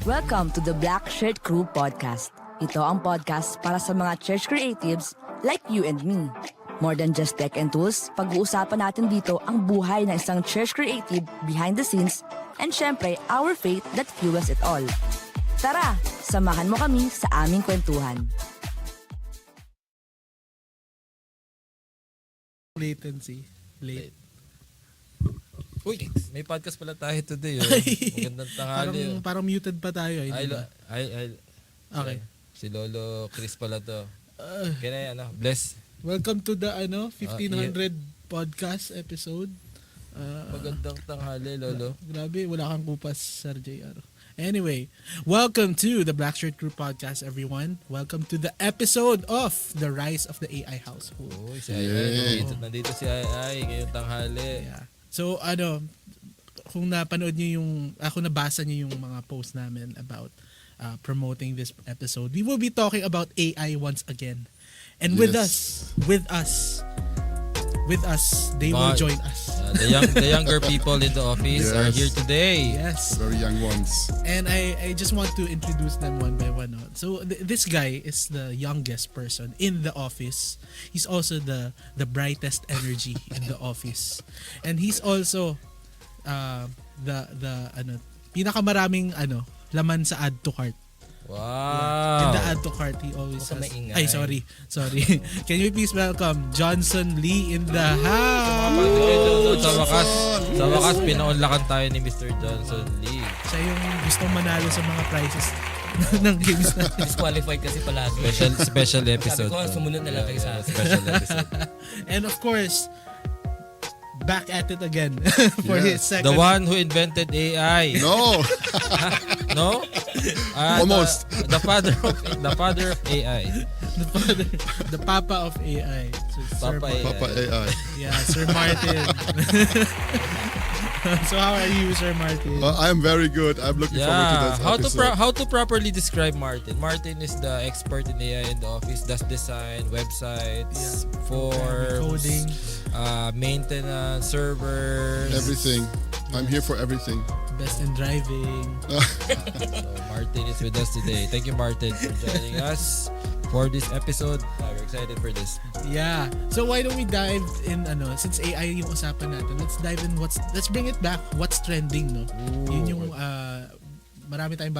Welcome to the Black Shirt Crew Podcast. Ito ang podcast para sa mga church creatives like you and me. More than just tech and tools, pag-uusapan natin dito ang buhay ng isang church creative behind the scenes and syempre, our faith that fuels it all. Tara, samahan mo kami sa aming kwentuhan. Latency. Late. Uy, may podcast pala tayo today. Magandang tanghali. Parang muted pa tayo. Okay. Si Lolo Chris pala to. Kaya bless. Welcome to the 1500 podcast episode. Magandang tanghali, Lolo. Grabe, wala kang kupas, Sir JR. Anyway, welcome to the Black Shirt Crew Podcast, everyone. Welcome to the episode of The Rise of the AI Household. Oh, si AI. Nandito si AI ngayong tanghali. Yeah. So, kung napanood niyo nabasa niyo yung mga post namin about promoting this episode, we will be talking about AI once again. And with us, they will join us. The younger people in the office are Yes. here today. Yes. Very young ones. And I just want to introduce them one by one. No? So this guy is the youngest person in the office. He's also the brightest energy in the office. And he's also the pinakamaraming laman sa add to cart. In the Wow. add to cart, he always Huwag ka has... maingay. Ay, sorry. Can you please welcome Johnson Lee in the house? Sa wakas, pinaunlakan tayo ni Mr. Johnson Lee. Siya yung gustong manalo sa mga prizes ng games natin. Disqualified kasi palagi. Special episode. Sabi ko, sumunod na lang kayo sa akin. Special episode. And of course, back at it again for Yeah. his second. The one who invented AI. No, No? Almost. The father of AI. the papa of AI. So, Papa Sir AI. Papa AI. Yeah, Sir Martin. So how are you, Sir Martin? I am very good. I'm looking forward to Yeah. this How to episode. how to properly describe Martin? Martin is the expert in AI in the office. Does design, websites, forms, Coding. Maintenance, servers. Everything. I'm here for everything. Best in driving. So Martin is with us today. Thank you, Martin, for joining us for this episode. We're excited for this. Yeah. So why don't we dive in since AI yung usapan natin. Let's dive in let's bring it back. What's trending, no? Yun yung marami tayong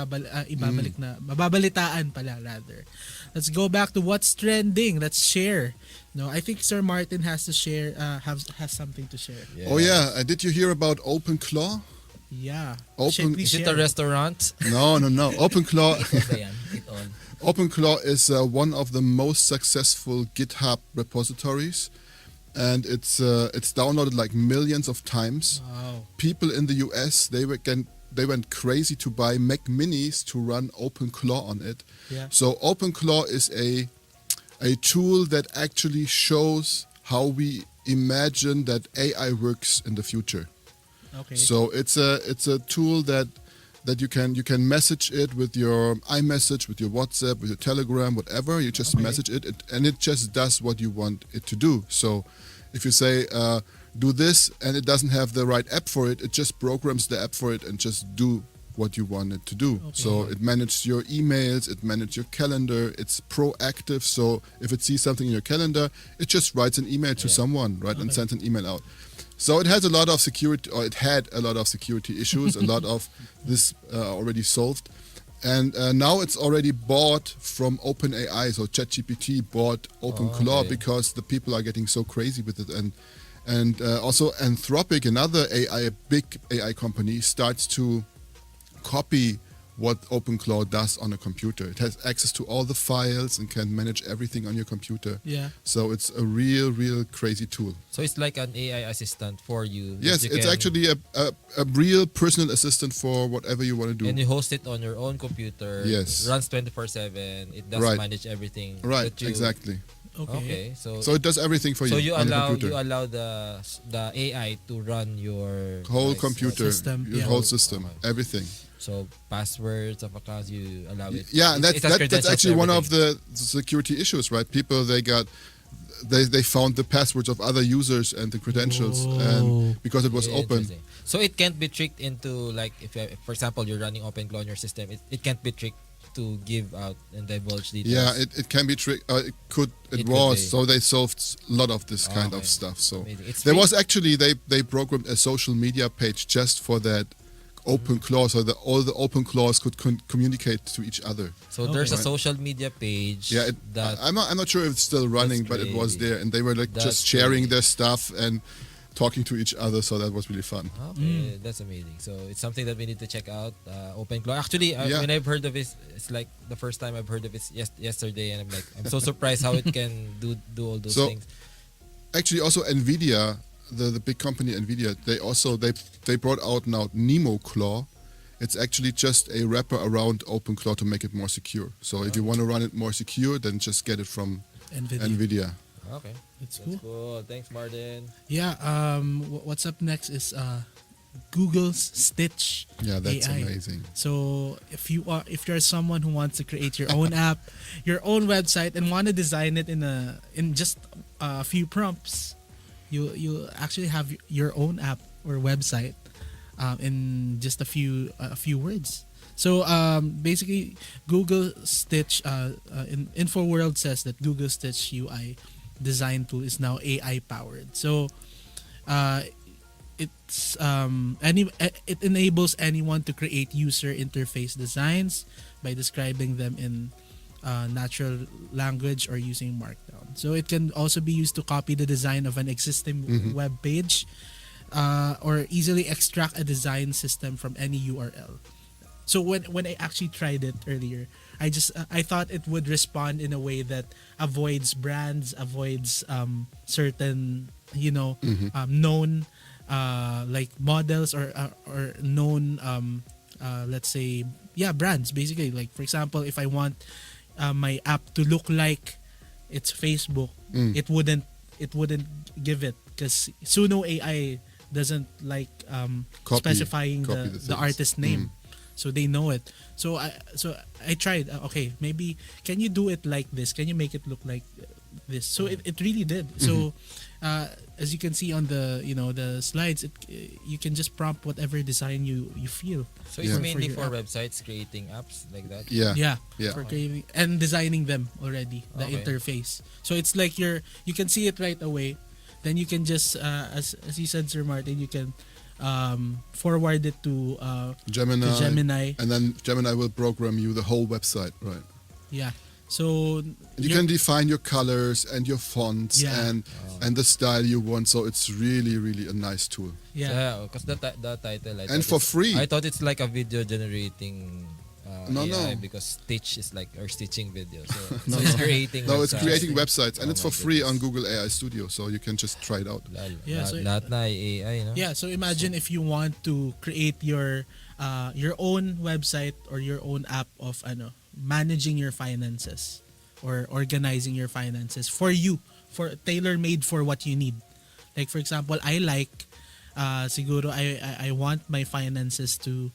ibabalik na mababalitaan pala rather. Let's go back to what's trending. Let's share. No, I think Sir Martin has to share has something to share. Oh yeah, did you hear about OpenClaw? Yeah. Open- Please Is it share. a restaurant? No. OpenClaw. Ito yan. It all. OpenClaw is one of the most successful GitHub repositories, and it's downloaded like millions of times. Wow. People in the US they went crazy to buy Mac Minis to run OpenClaw on it. Yeah. So OpenClaw is a tool that actually shows how we imagine that AI works in the future. Okay. So it's a tool that you can message it with your iMessage, with your WhatsApp, with your Telegram, whatever. You just message it, and it just does what you want it to do. So if you say do this and it doesn't have the right app for it, it just programs the app for it and just do what you want it to do. Okay. So it manages your emails, it manages your calendar, it's proactive. So if it sees something in your calendar, it just writes an email to someone, right, and sends an email out. So it has a lot of security, or it had a lot of security issues, a lot of this already solved. And now it's already bought from OpenAI, so ChatGPT bought OpenClaw okay. because the people are getting so crazy with it. And also Anthropic, another big AI company, starts to copy what OpenClaw does on a computer. It has access to all the files and can manage everything on your computer. Yeah. So it's a real crazy tool. So it's like an AI assistant for you. that Yes, you it's can- actually a real personal assistant for whatever you want to do. And you host it on your own computer. Yes. It runs 24/7. It does Right. manage everything. Right, that you- exactly. Okay. Okay. So it does everything for So you you on the allow computer. the AI to run your Whole device. computer, System, your yeah. whole system, Okay. everything. So passwords of accounts you allow it. Yeah, and It has that's credentials actually to one of everything. the security issues, right? People they found the passwords of other users and the credentials, Whoa. and because it was open. Interesting. So it can't be tricked into, like, if for example you're running OpenClaw on your system, it can't be tricked to give out and divulge details. Yeah, it can be tricked. It It could was. be. So they solved a lot of this kind of Okay. stuff. So Amazing. It's there free. was actually they programmed a social media page just for that open claw, so that all the open claws could communicate to each other. So there's a Right. social media page Yeah, that I'm not sure if it's still running, but it was crazy. there, and they were like That's just sharing crazy. their stuff and talking to each other. So that was really fun. Okay, that's amazing. So it's something that we need to check out. OpenClaw. Actually, Yeah. when I've heard of it, it's like the first time I've heard of it yesterday, and I'm so surprised how it can do all those So, things. Actually, also Nvidia, the big company Nvidia, they brought out now Nemo Claw. It's actually just a wrapper around OpenClaw to make it more secure. So if you want to run it more secure, then just get it from Nvidia. Okay, That's that's cool. cool. Thanks, Martin. Yeah. What's up next is Google's Stitch. Yeah, that's AI. amazing. So if you're someone who wants to create your own app, your own website, and want to design it in just a few prompts, you actually have your own app or website in just a few words. So basically, Google Stitch in InfoWorld says that Google Stitch UI design tool is now AI powered. So it enables anyone to create user interface designs by describing them in natural language or using Markdown. So it can also be used to copy the design of an existing web page or easily extract a design system from any URL. So when I actually tried it earlier, I thought it would respond in a way that avoids brands, avoids certain known like models or known let's say brands, basically. Like for example, if I want my app to look like it's Facebook, it wouldn't give it, because Suno AI doesn't like specifying copy the things. artist name. So they know it. So I tried. Okay, maybe can you do it like this? Can you make it look like this? So it really did. So as you can see on the the slides, you can just prompt whatever design you feel. So it's Yeah. mainly your for app. websites creating apps like that. Yeah. For creating and designing them already, the Okay. interface. So it's like you can see it right away. Then you can just as you said, Sir Martin, you can forward it to Gemini. And then Gemini will program you the whole website, right? Yeah. So And you can define your colors and your fonts Yeah. and the style you want. So it's really, really a nice tool. yeah. Because the title. I And thought for free. I thought it's like a video generating. No, AI no. because Stitch is like or stitching video. So, No, so it's no. creating. No, it's websites. creating websites, and Oh it's my for free on goodness. Google AI Studio, so you can just try it out. Yeah, so- Lahat na ay AI, no? Yeah, so imagine if you want to create your own website or your own app of managing your finances or organizing your finances for you, for tailor-made for what you need. Like for example, I like siguro I want my finances to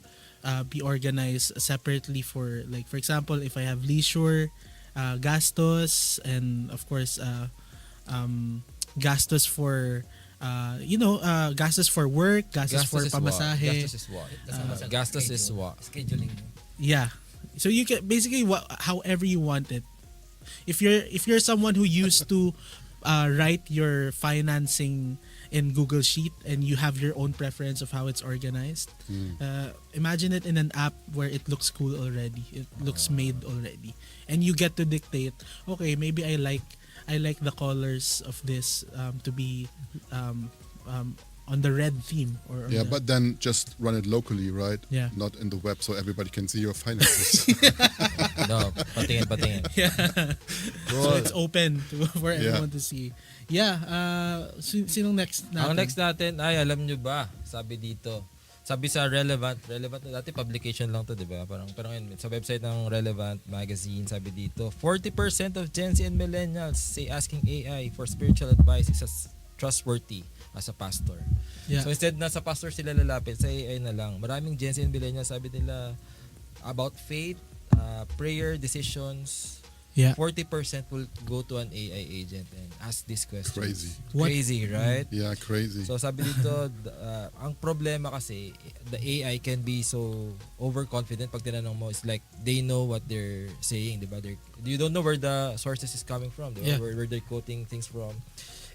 be organized separately for, like for example, if I have leisure, gastos, and of course gastos for gastos for work, gastos for pamasahe. Gastos is what? Kasama sa Gastos is schedule. what? Scheduling. Yeah. So you can basically however you want it. If you're someone who used to write your financing in Google Sheet and you have your own preference of how it's organized, imagine it in an app where it looks cool already. It looks made already, and you get to dictate. Okay, maybe I like the colors of this to be on the red theme or on Yeah, the- but then just run it locally, right? Yeah. Not in the web, so everybody can see your finances. No, patingin. so it's open for Yeah. everyone to see. Yeah, sinong next natin? Ang next natin ay, alam nyo ba, sabi dito, sabi sa Relevant na dati publication lang to, di ba? Parang ngayon, sa website ng Relevant magazine, sabi dito, 40% of Gen Z and millennials say asking AI for spiritual advice is as trustworthy as a pastor. Yeah. So instead na sa pastor sila lalapit, sa AI na lang. Maraming Gen Z and millennials, sabi nila, about faith, prayer, decisions, Yeah. 40% will go to an AI agent and ask these questions. Crazy. What- Crazy, right? Yeah, crazy. So sabi dito, ang problema kasi, the AI can be so overconfident pag tinanong mo. It's like, they know what they're saying, diba? You don't know where the sources is coming from, diba? Yeah. Where they're quoting things from.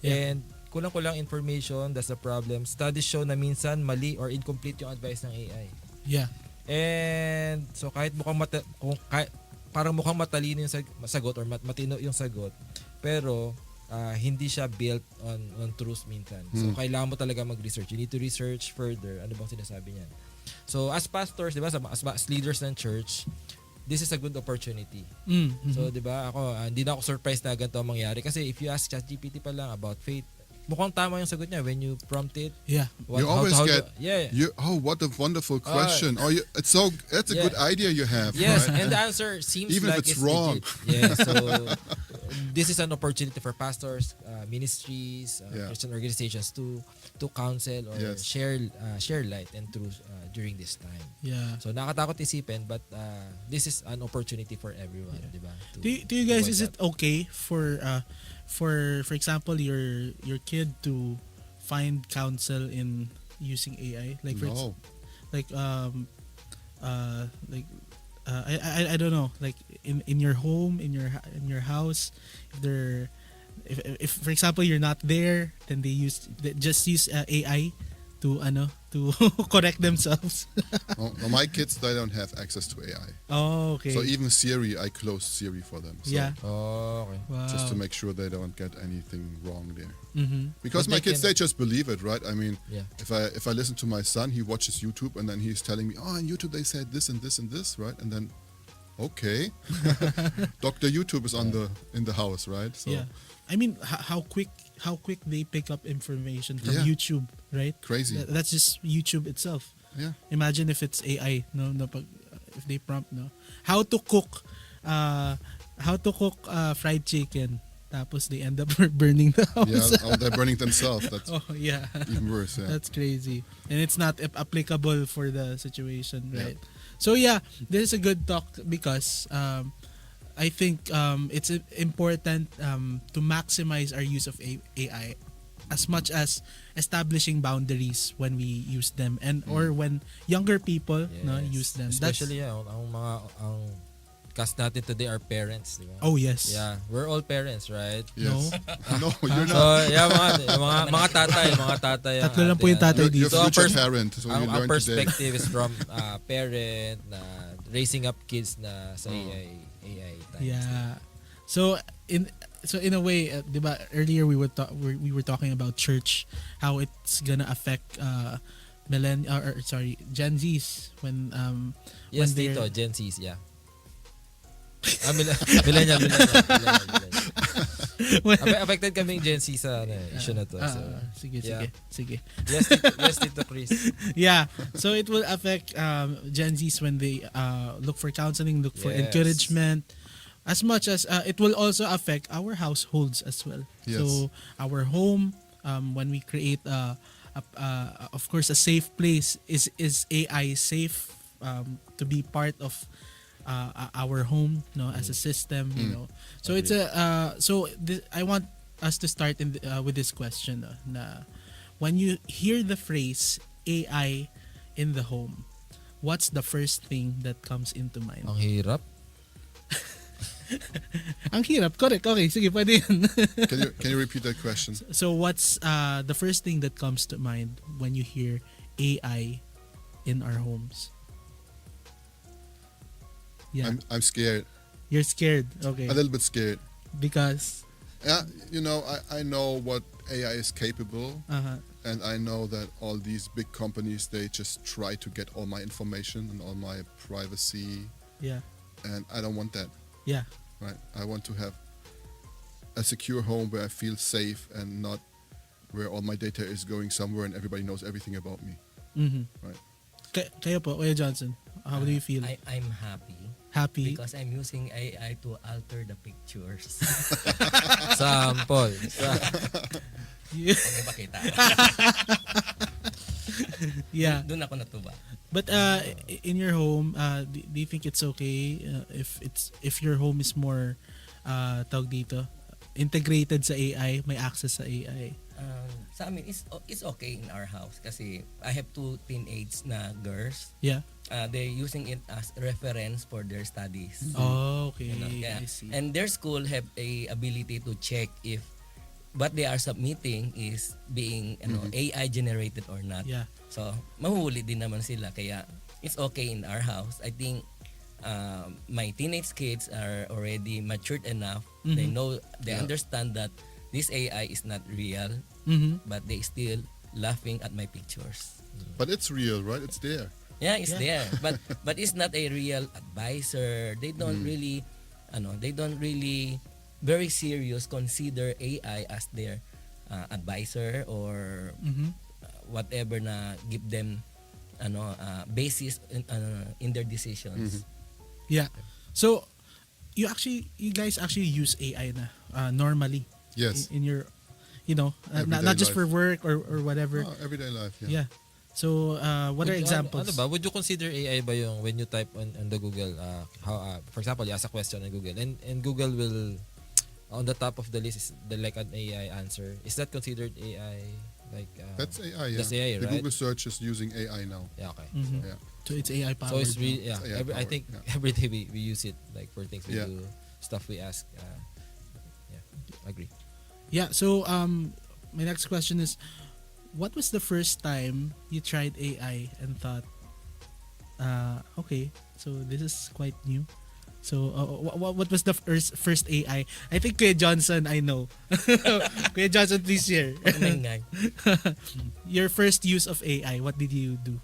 Yeah. And kulang-kulang information, that's the problem. Studies show na minsan mali or incomplete yung advice ng AI. Yeah. And so kahit parang mukhang matalino yung sagot or matino yung sagot, pero hindi siya built on truth minsan. So kailangan mo talaga mag-research. You need to research further. Ano bang sinasabi niyan? So as pastors, 'di ba, as leaders ng church, this is a good opportunity. So 'di ba, ako hindi na ako surprised na ganito ang mangyari kasi if you ask ChatGPT pa lang about faith, mukhang tama yung sagot niya when you prompt it. Yeah. You always get, yeah. what a wonderful question. That's a good idea you have. Yes, right? and the answer seems Even if like it's wrong. legit. Yeah, so this is an opportunity for pastors, ministries, Yeah. Christian organizations to counsel or Yes. share light and truth during this time. Yeah. So nakatakot isipin, but this is an opportunity for everyone, di ba? Do you guys, is it okay for example your kid to find counsel in using AI? Like for No. like I don't know, like in your home, in your house, if for example you're not there, then they just use AI to correct themselves. No, my kids, they don't have access to AI. Oh, okay. So even Siri, I closed Siri for them. So yeah. Oh, okay. Wow. just to make sure they don't get anything wrong there. Mm-hmm. Because But my they kids, can- they just believe it, right? I mean, Yeah. if I listen to my son, he watches YouTube and then he's telling me, oh, on YouTube they said this and this and this, right? And then, okay, Dr. YouTube is in the house, right? So Yeah. I mean, how quick they pick up information from Yeah. YouTube, right? crazy. That's just YouTube itself. Yeah. Imagine if it's AI, if they prompt, how to cook fried chicken, tapos they end up burning the house. Yeah, oh, they're burning themselves. That's Oh yeah, even worse. Yeah. that's crazy, and it's not applicable for the situation, Yeah. right? So yeah, this is a good talk because I think it's important to maximize our use of AI as much as establishing boundaries when we use them and or when younger people use them. Especially ang cast natin today are parents, di ba? Oh yes. Yeah, we're all parents, right? Yes. No, you're So, not. yeah, mga tatay ang Tatlo lang po yung ating, tatay You're dito. So, future ang parent. So you ang learn today. perspective is from parent na raising up kids na sa AI times. Yeah. So in a way, 'di ba, earlier we were talking about church, how it's gonna affect Gen Zs when Yes, when they're- dito, Gen Z's, yeah. Millennial. Affected kaming Gen Z sa issue na to. So, sige. yes, Tito Chris. Yeah. So it will affect Gen Zs when they look for counseling, look for Yes. encouragement, as much as it will also affect our households as well. Yes. So our home, when we create of course a safe place, is AI safe to be part of our home, as a system, So it's I want us to start with this question, na when you hear the phrase AI in the home, what's the first thing that comes into mind? Ang hirap. Ang hirap, correct. Okay, sige, pwede yan. Can you repeat that question? So what's the first thing that comes to mind when you hear AI in our homes? Yeah, I'm scared. you're scared. Okay, A little bit scared. because Yeah, I know what AI is capable, and I know that all these big companies, they just try to get all my information and all my privacy, yeah, and I don't want that. yeah, Right? I want to have a secure home where I feel safe and not where all my data is going somewhere and everybody knows everything about me. mm-hmm. Right. Kayo po, Kuya Johnson, how do you feel? I'm happy Happy? because I'm using AI to alter the pictures. Sample. Yeah. Huwag ba kita? Yeah. Doon ako natuwa. But in your home, do you think it's okay if your home is more tawag dito, integrated sa AI, may access sa AI? Sa amin, it's okay in our house kasi I have 2 teenage na girls. Yeah. They're using it as reference for their studies. Oh, okay. Yeah. I see. And their school have a ability to check if what they are submitting is being AI generated or not. Yeah. So, mahuhuli din naman sila. Kaya, it's okay in our house. I think my teenage kids are already matured enough. They know, they understand that this AI is not real, but they still laughing at my pictures. But it's real, right? It's there. Yeah, it's there. But it's not a real advisor. They don't really, very serious consider AI as their advisor or whatever na give them basis in their decisions. Yeah. So you guys actually use AI na normally Yes. in your Everyday not just life. for work or whatever. Oh, everyday life. Yeah. Yeah. So what are examples? Ano ba? Would you consider AI ba yung when you type on the Google, for example, you ask a question on Google and Google will, on the top of the list is like an AI answer. Is that considered AI Like That's AI, yeah. That's AI, The right? Google search is using AI now. Yeah, okay. Mhm. Yeah. So it's AI So powered. it's really, yeah. It's AI I powered, think yeah. every day we use it like for things we Yeah. do, stuff we ask. Yeah, agree. Yeah. So my next question is, what was the first time you tried AI and thought, okay, so this is quite new. So what was the first AI? I think Kuya Johnson, I know. Kuya Johnson, please share. Ingay. Your first use of AI, what did you do?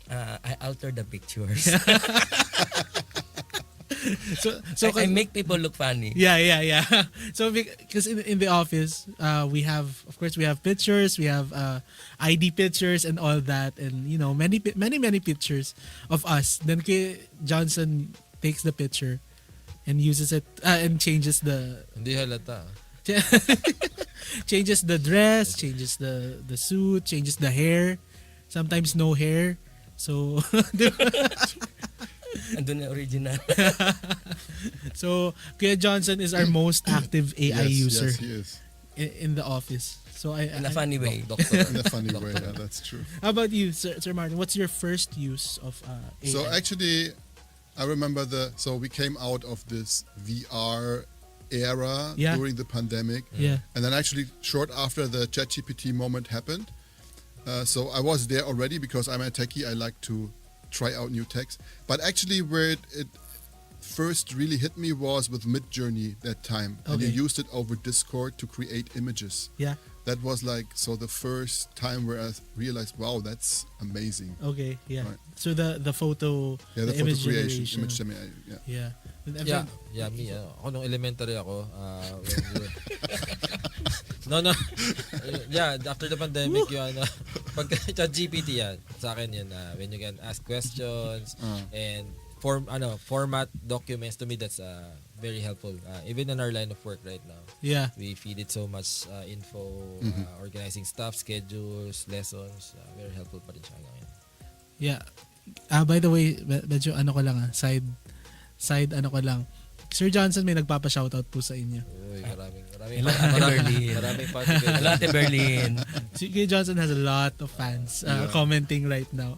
I alter the pictures. So I make people look funny. Yeah. So because in the office, we have, of course, we have pictures, we have ID pictures and all that, and many pictures of us. Then Johnson takes the picture and uses it and changes the Hindi halata. changes the dress, changes the suit, changes the hair. Sometimes no hair. So Andun na original. so Kuya Johnson is our most active AI user Yes, he is. in the office. So In a funny way. Doctor. In a funny way, yeah, that's true. How about you, Sir Martin? What's your first use of AI? So actually, I remember so we came out of this VR era Yeah. during the pandemic. Yeah. And then actually short after the ChatGPT moment happened, so I was there already because I'm a techie. I like to try out new techs. But actually where it first really hit me was with Midjourney that time. And you Okay. used it over Discord to create images. Yeah. That was like the first time where I realized, wow, that's amazing. Okay. Yeah. Right. So the photo, Yeah, the photo image creation, generation. image semi, yeah. Yeah. And Yeah, me. Ako nung elementary ako, no. Yeah, after the pandemic, yun, pag ChatGPT yan, sa akin yun, when you can ask questions and format documents, to me that's very helpful. Even in our line of work right now, Yeah. we feed it so much info, organizing stuff, schedules, lessons. Very helpful pa rin siya hanggang ngayon. Yeah. By the way, medyo ano ko lang side ano ko lang. Sir Johnson, may nagpapa-shoutout po sa inyo. Uy, maraming Hello, Ate Berlin. maraming Hello, Ate Berlin. Si Kuya Johnson has a lot of fans commenting right now.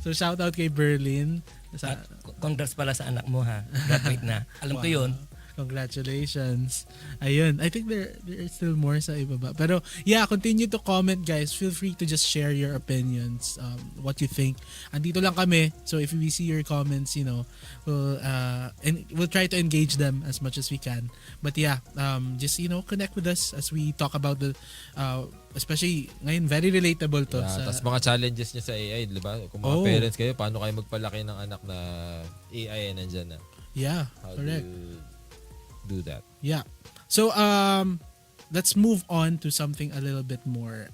So shoutout kay Berlin. At congrats pala sa anak mo ha. Graduate na. Alam ko yun. Congratulations. Ayun. I think there are still more sa ibaba. Pero yeah, continue to comment, guys. Feel free to just share your opinions, what you think. Andito lang kami. So if we see your comments, we'll try to engage them as much as we can. But yeah, just connect with us as we talk about the especially ngayon very relatable to Yeah, sa tapos mga challenges niya sa AI, di ba? Kung mga parents kayo, paano kayo magpalaki ng anak na AI nandyan na? yeah, How correct. do you do that? Yeah. So let's move on to something a little bit more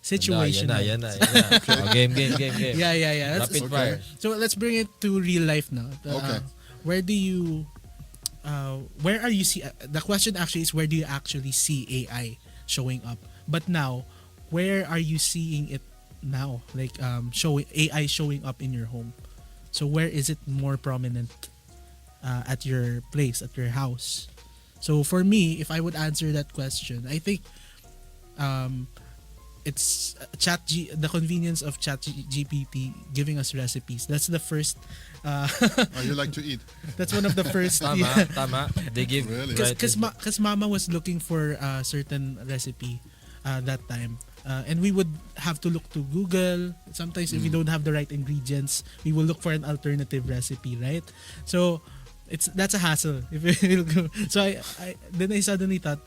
situational. Yan na. Oh, game. Yeah. Rapid fire. So let's bring it to real life now. Okay. Where are you see the question actually is, where do you actually see AI showing up? But now, where are you seeing it now? Like AI showing up in your home. So where is it more prominent? At your place, at your house. So for me, if I would answer that question, I think it's the convenience of ChatGPT giving us recipes. That's the first. You like to eat? That's one of the first. Tama. They give Really? Because Mama was looking for a certain recipe that time. And we would have to look to Google. Sometimes if we don't have the right ingredients, we will look for an alternative recipe, right? So that's a hassle. So I suddenly thought,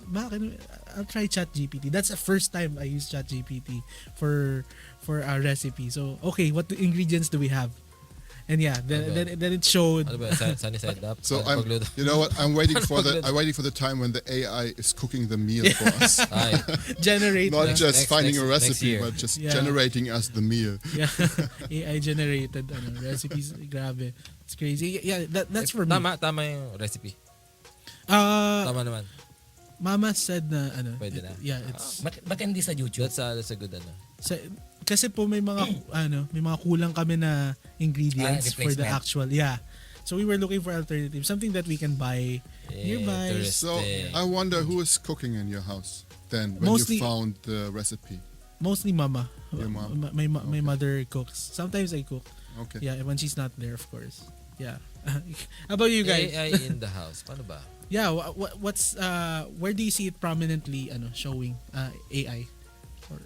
I'll try ChatGPT. That's the first time I used ChatGPT for a recipe. So okay, what ingredients do we have? And yeah, then it showed. Ano ba? Sunny side up? So Pagluto. you know what? I'm waiting for the time when the AI is cooking the meal for us. Ay, Generate Not just finding a next recipe, year. but just Yeah. generating us the meal. yeah, AI generated recipes. Grabe, it's crazy. Yeah, that's for me. Tama yung recipe. Tama naman. Mama said na Pwede na. Yeah, it's Ba't hindi sa YouTube? That's a good kasi po may mga may mga kulang kami na ingredients for the replacement. actual. Yeah. So we were looking for alternatives, something that we can buy nearby. Interesting. So I wonder who is cooking in your house then when Mostly- you found the recipe. Mostly mama. Your mom? My Okay. mother cooks. Sometimes I cook. Okay. Yeah, when she's not there, of course. Yeah. How about you guys? AI in the house. Paano ba? Yeah, what's where do you see it prominently showing AI? Or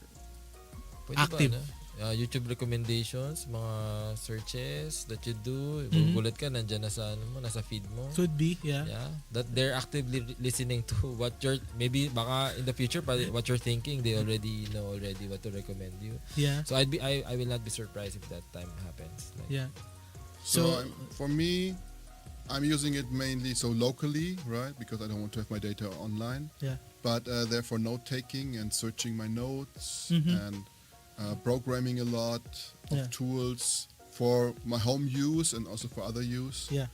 Pwede Active. ba, ano? YouTube recommendations, mga searches that you do. Mhm. Gugulat ka, nandyan na sa, ano mo, nasa feed mo. could be, yeah. Yeah, that they're actively listening to what you're, maybe baka in the future, what you're thinking, they already know already what to recommend you. Yeah. So I will not be surprised if that time happens. Like, Yeah. So for me, I'm using it mainly so locally, right? Because I don't want to have my data online. Yeah. But therefore note taking and searching my notes Mhm. and programming a lot of Yeah. tools for my home use and also for other use. Yeah.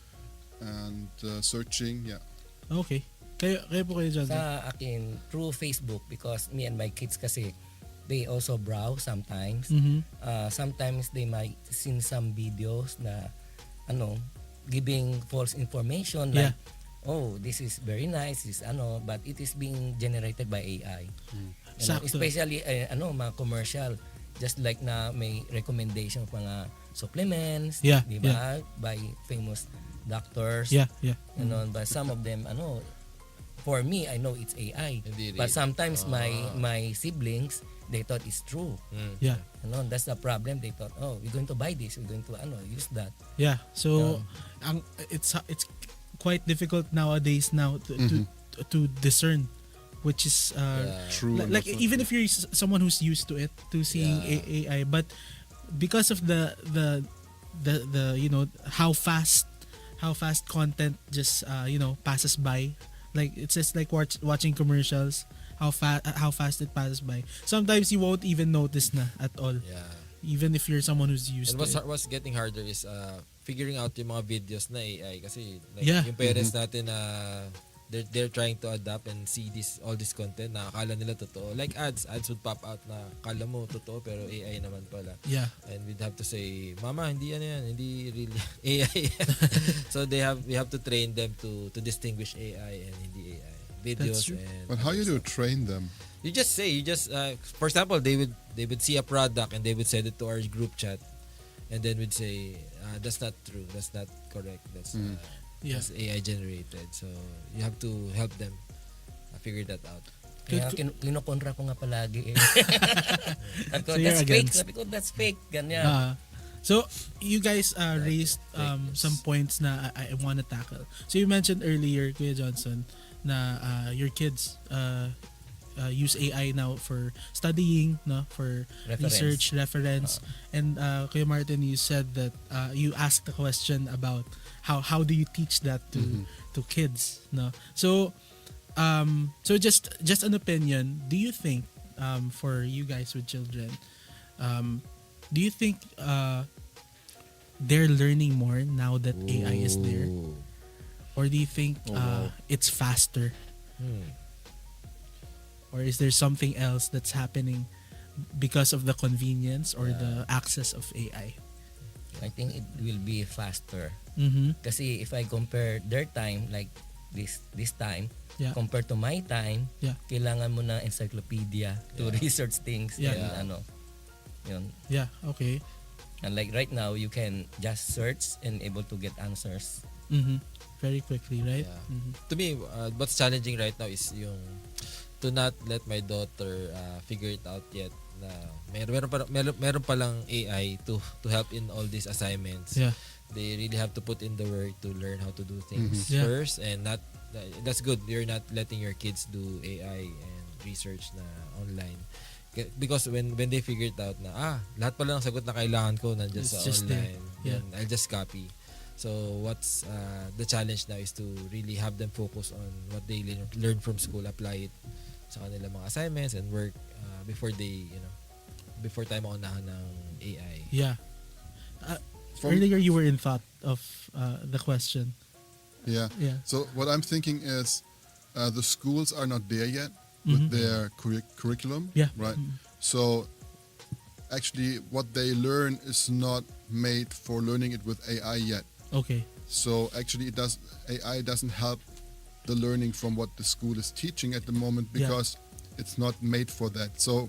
And searching, yeah. Okay. Kayo po kayo dyan. Sa akin, through Facebook, because me and my kids kasi, they also browse sometimes. Mhm. Sometimes they might see some videos na giving false information like, oh, this is very nice, this but it is being generated by AI. Sakto. Especially mga commercial, just like na may recommendation of mga supplements, Yeah, di ba? By famous doctors. Yeah, yeah. But some of them for me, I know it's AI. Hindi But rin. sometimes my siblings, they thought it's true. Yeah. That's the problem. They thought, oh, we're going to buy this, we're going to use that. Yeah. So it's quite difficult nowadays to discern which is True. and like what's not even true. if you're someone who's used to it, to seeing AI, but because of the how fast content just passes by, like it's just like watching commercials, how fast it passes by. Sometimes you won't even notice na at all, yeah. even if you're someone who's used And to it. what's getting harder is figuring out yung mga videos na AI kasi like, Yeah. yung parents natin na they're trying to adapt and see all this content na akala nila totoo. Like ads would pop out na akala mo totoo pero AI naman pala. Yeah. And we'd have to say, "Mama, hindi yan, hindi really AI." So we have to train them to distinguish AI and hindi AI videos. That's true. And But how you other do stuff. train them? You just for example, they would see a product and they would send it to our group chat, and then we'd say, "That's not true. That's not correct. That's Yeah. that's AI generated." So you have to help them figure that out. Kaya kinukontra ko nga palagi. Sabi ko, So you're that's fake. against. Sabi ko, that's fake. Ganyan. So you guys raised some points na I want to tackle. So you mentioned earlier, Kuya Johnson, na your kids use AI now for studying, no, for research, reference, and Kuya Martin, you said that you asked the question about how do you teach that to kids, no? So just an opinion. Do you think for you guys with children, do you think they're learning more now that AI is there, or do you think it's faster, or is there something else that's happening because of the convenience or the access of AI? I think it will be faster. Mm-hmm. Kasi if I compare their time, like this time, Yeah. compared to my time, Yeah. kailangan mo ng encyclopedia to research things. Yeah. And yun. Yeah. Okay. And like right now, you can just search and able to get answers. Mm-hmm. Very quickly, right? Yeah. Mm-hmm. To me, what's challenging right now is yung to not let my daughter figure it out yet na meron pa lang AI to help in all these assignments. Yeah. They really have to put in the work to learn how to do things Yeah. first, and that's good. You're not letting your kids do AI and research na online. Because when they figure it out na lahat pala ng sagot na kailangan ko nandiyan It's sa just there. online, Yeah. then I'll just copy. So what's the challenge now is to really have them focus on what they learn from school, apply it sa kanilang mga assignments and work before tayo maunahan ng AI. Yeah. Earlier you were in thought of the question. Yeah. Yeah. So what I'm thinking is the schools are not there yet with their curriculum, Yeah. right? So actually what they learn is not made for learning it with AI yet. Okay. So actually, AI doesn't help the learning from what the school is teaching at the moment Yeah. because it's not made for that. So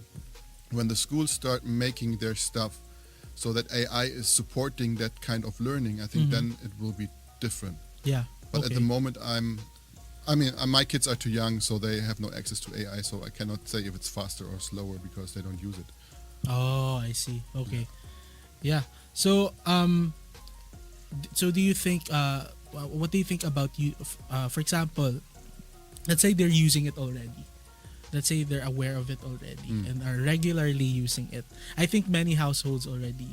when the schools start making their stuff so that AI is supporting that kind of learning, I think then it will be different. Yeah. But okay. at the moment, my kids are too young, so they have no access to AI, so I cannot say if it's faster or slower because they don't use it. Oh, I see. Okay. Yeah. So so do you think what do you think about you for example, let's say they're using it already. Let's say they're aware of it already and are regularly using it. I think many households already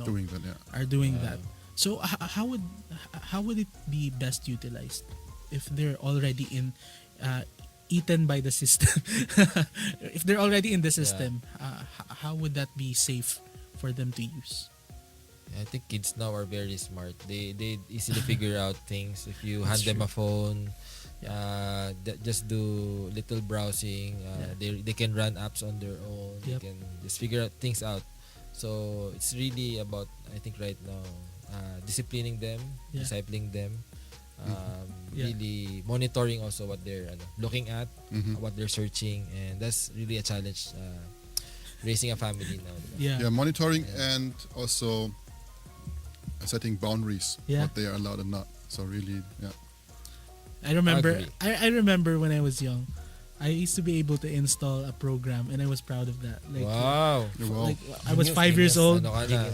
Doing that, yeah. are doing that. So how would it be best utilized if they're already eaten by the system? If they're already in the system, how would that be safe for them to use? I think kids now are very smart. They easily figure out things. If you hand them a phone, just do little browsing. They can run apps on their own. Yep. They can just figure out things out. So it's really about, I think right now, disciplining them, discipling them, really monitoring also what they're looking at, what they're searching, and that's really a challenge raising a family now. Yeah, monitoring and also setting boundaries, what they are allowed and not. So really, yeah. I remember Agree. I remember when I was young, I used to be able to install a program and I was proud of that. Like Wow. Wow. like I was Genius, 5 years old Ano ka na?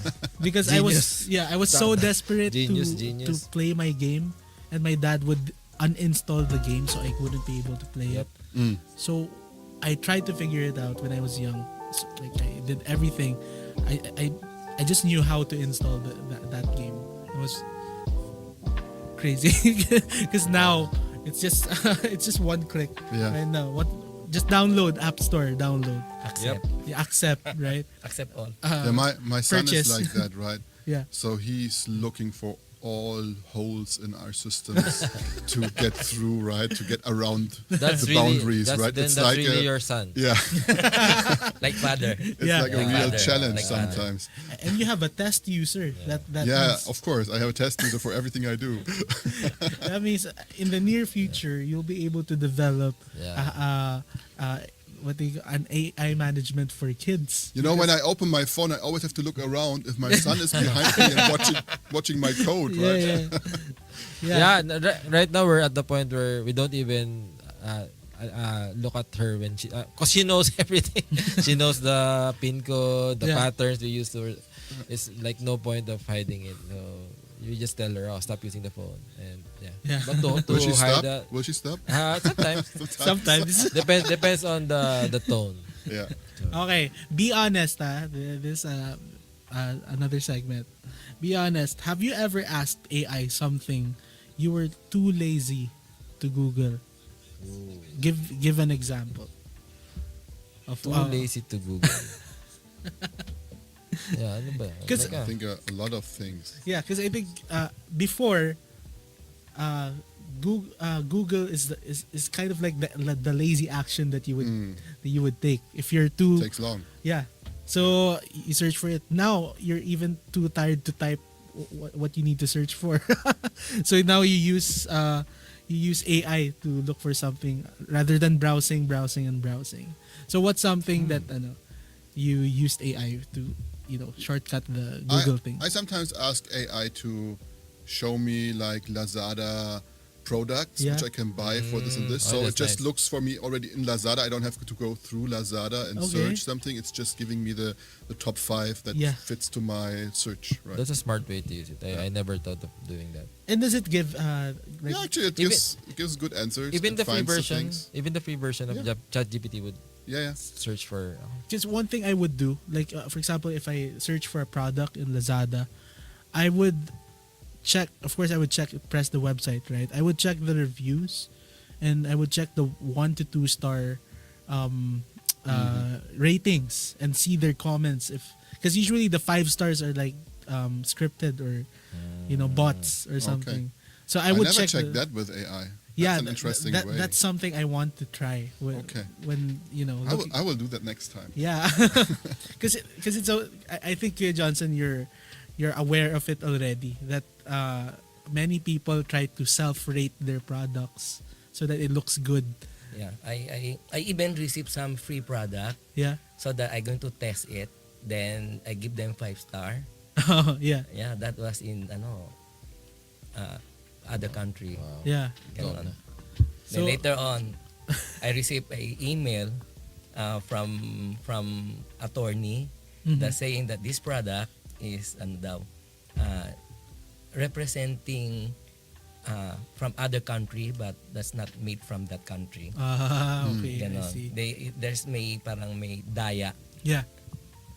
because Genius. I was so desperate Genius. to play my game, and my dad would uninstall the game so I wouldn't be able to play Yep. it. So I tried to figure it out when I was young. So, like I did everything. I just knew how to install that game. It was crazy because now it's just it's just one click. Yeah. Right now, just download App Store, download, Accept. you accept, right? Accept all. Yeah, my son purchase. is like that, right? Yeah. So he's looking for all holes in our systems to get through, right? To get around That's the really, boundaries, that's, right? Then It's that's like really your son. yeah, Like father. it's Yeah. like a Like real father, challenge like father. sometimes. And you have a test user. That Yeah, means, of course. I have a test user for everything I do. that means in the near future you'll be able to develop an AI management for kids. You know, when I open my phone, I always have to look around if my son is behind me and watching my code, right? Yeah. Right now we're at the point where we don't even look at her when she, cause she knows everything. She knows the pin code, the patterns we used to. It's like no point of hiding it. So you just tell her, stop using the phone, and Yeah. But to Will she hide stop? that, Will she stop? sometimes Sometimes. depends on the tone. Yeah. Okay, be honest, this another segment. Be honest. Have you ever asked AI something you were too lazy to Google? Give an example. Of Too lazy to Google. Yeah, ano ba? 'Cause- I think a lot of things. Yeah, because I think before, Google is kind of like the lazy action that you would take if you're too Takes long. yeah. So you search for it. Now you're even too tired to type what you need to search for. So now you use AI to look for something rather than browsing. So what's something that you used AI to shortcut the Google thing? I sometimes ask AI to show me like Lazada products which I can buy for this and this. So it that's just nice. looks for me already in Lazada. I don't have to go through Lazada and Okay. search something. It's just giving me the top 5 that fits to my search. Right. That's a smart way to use it. I never thought of doing that. And does it give like Yeah, actually, it gives good answers. Even It the free finds version, things. of ChatGPT would Yeah. search for. just one thing I would do, like for example, if I search for a product in Lazada, I would check. Of course, I would press the website, right? I would check the reviews, and I would check the 1 to 2 star ratings and see their comments. Because usually the 5 stars are like scripted or bots or something. So I I would never check checked that with AI. Yeah, That's an interesting way. that's something I want to try. Okay. When I will do that next time. yeah, because it's so. I think Kuya Johnson, you're aware of it already. That many people try to self-rate their products so that it looks good. Yeah, I even receive some free product Yeah. so that I'm going to test it. Then I give them 5-star. Oh, yeah. Yeah, that was in other country. Yeah. Ganon. So- Then later on, I received a email from attorney Mhm. that saying that this product is representing from other country but that's not made from that country. Okay, I Ganon. see. There's may daya. Yeah.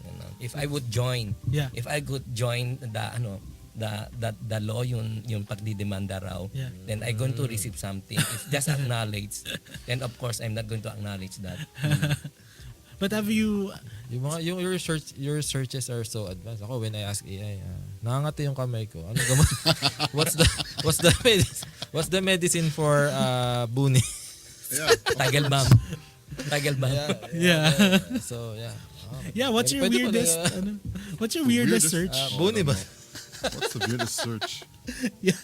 Ganon. If I would join, Yeah. if I could join the law yung pagdidemanda raw, Yeah. then I'm going to receive something. If just acknowledge, then of course I'm not going to acknowledge that. But have you Your searches are so advanced. Ako when I ask AI, nangangati yung kamay ko. Ano gamot? what's the medicine for buni? Yeah. Tagalbam. Tagalbam. Yeah. So yeah. Yeah, what's your Pwede weirdest what's your weirdest search? Buni ba? What's the weirdest search? Yeah.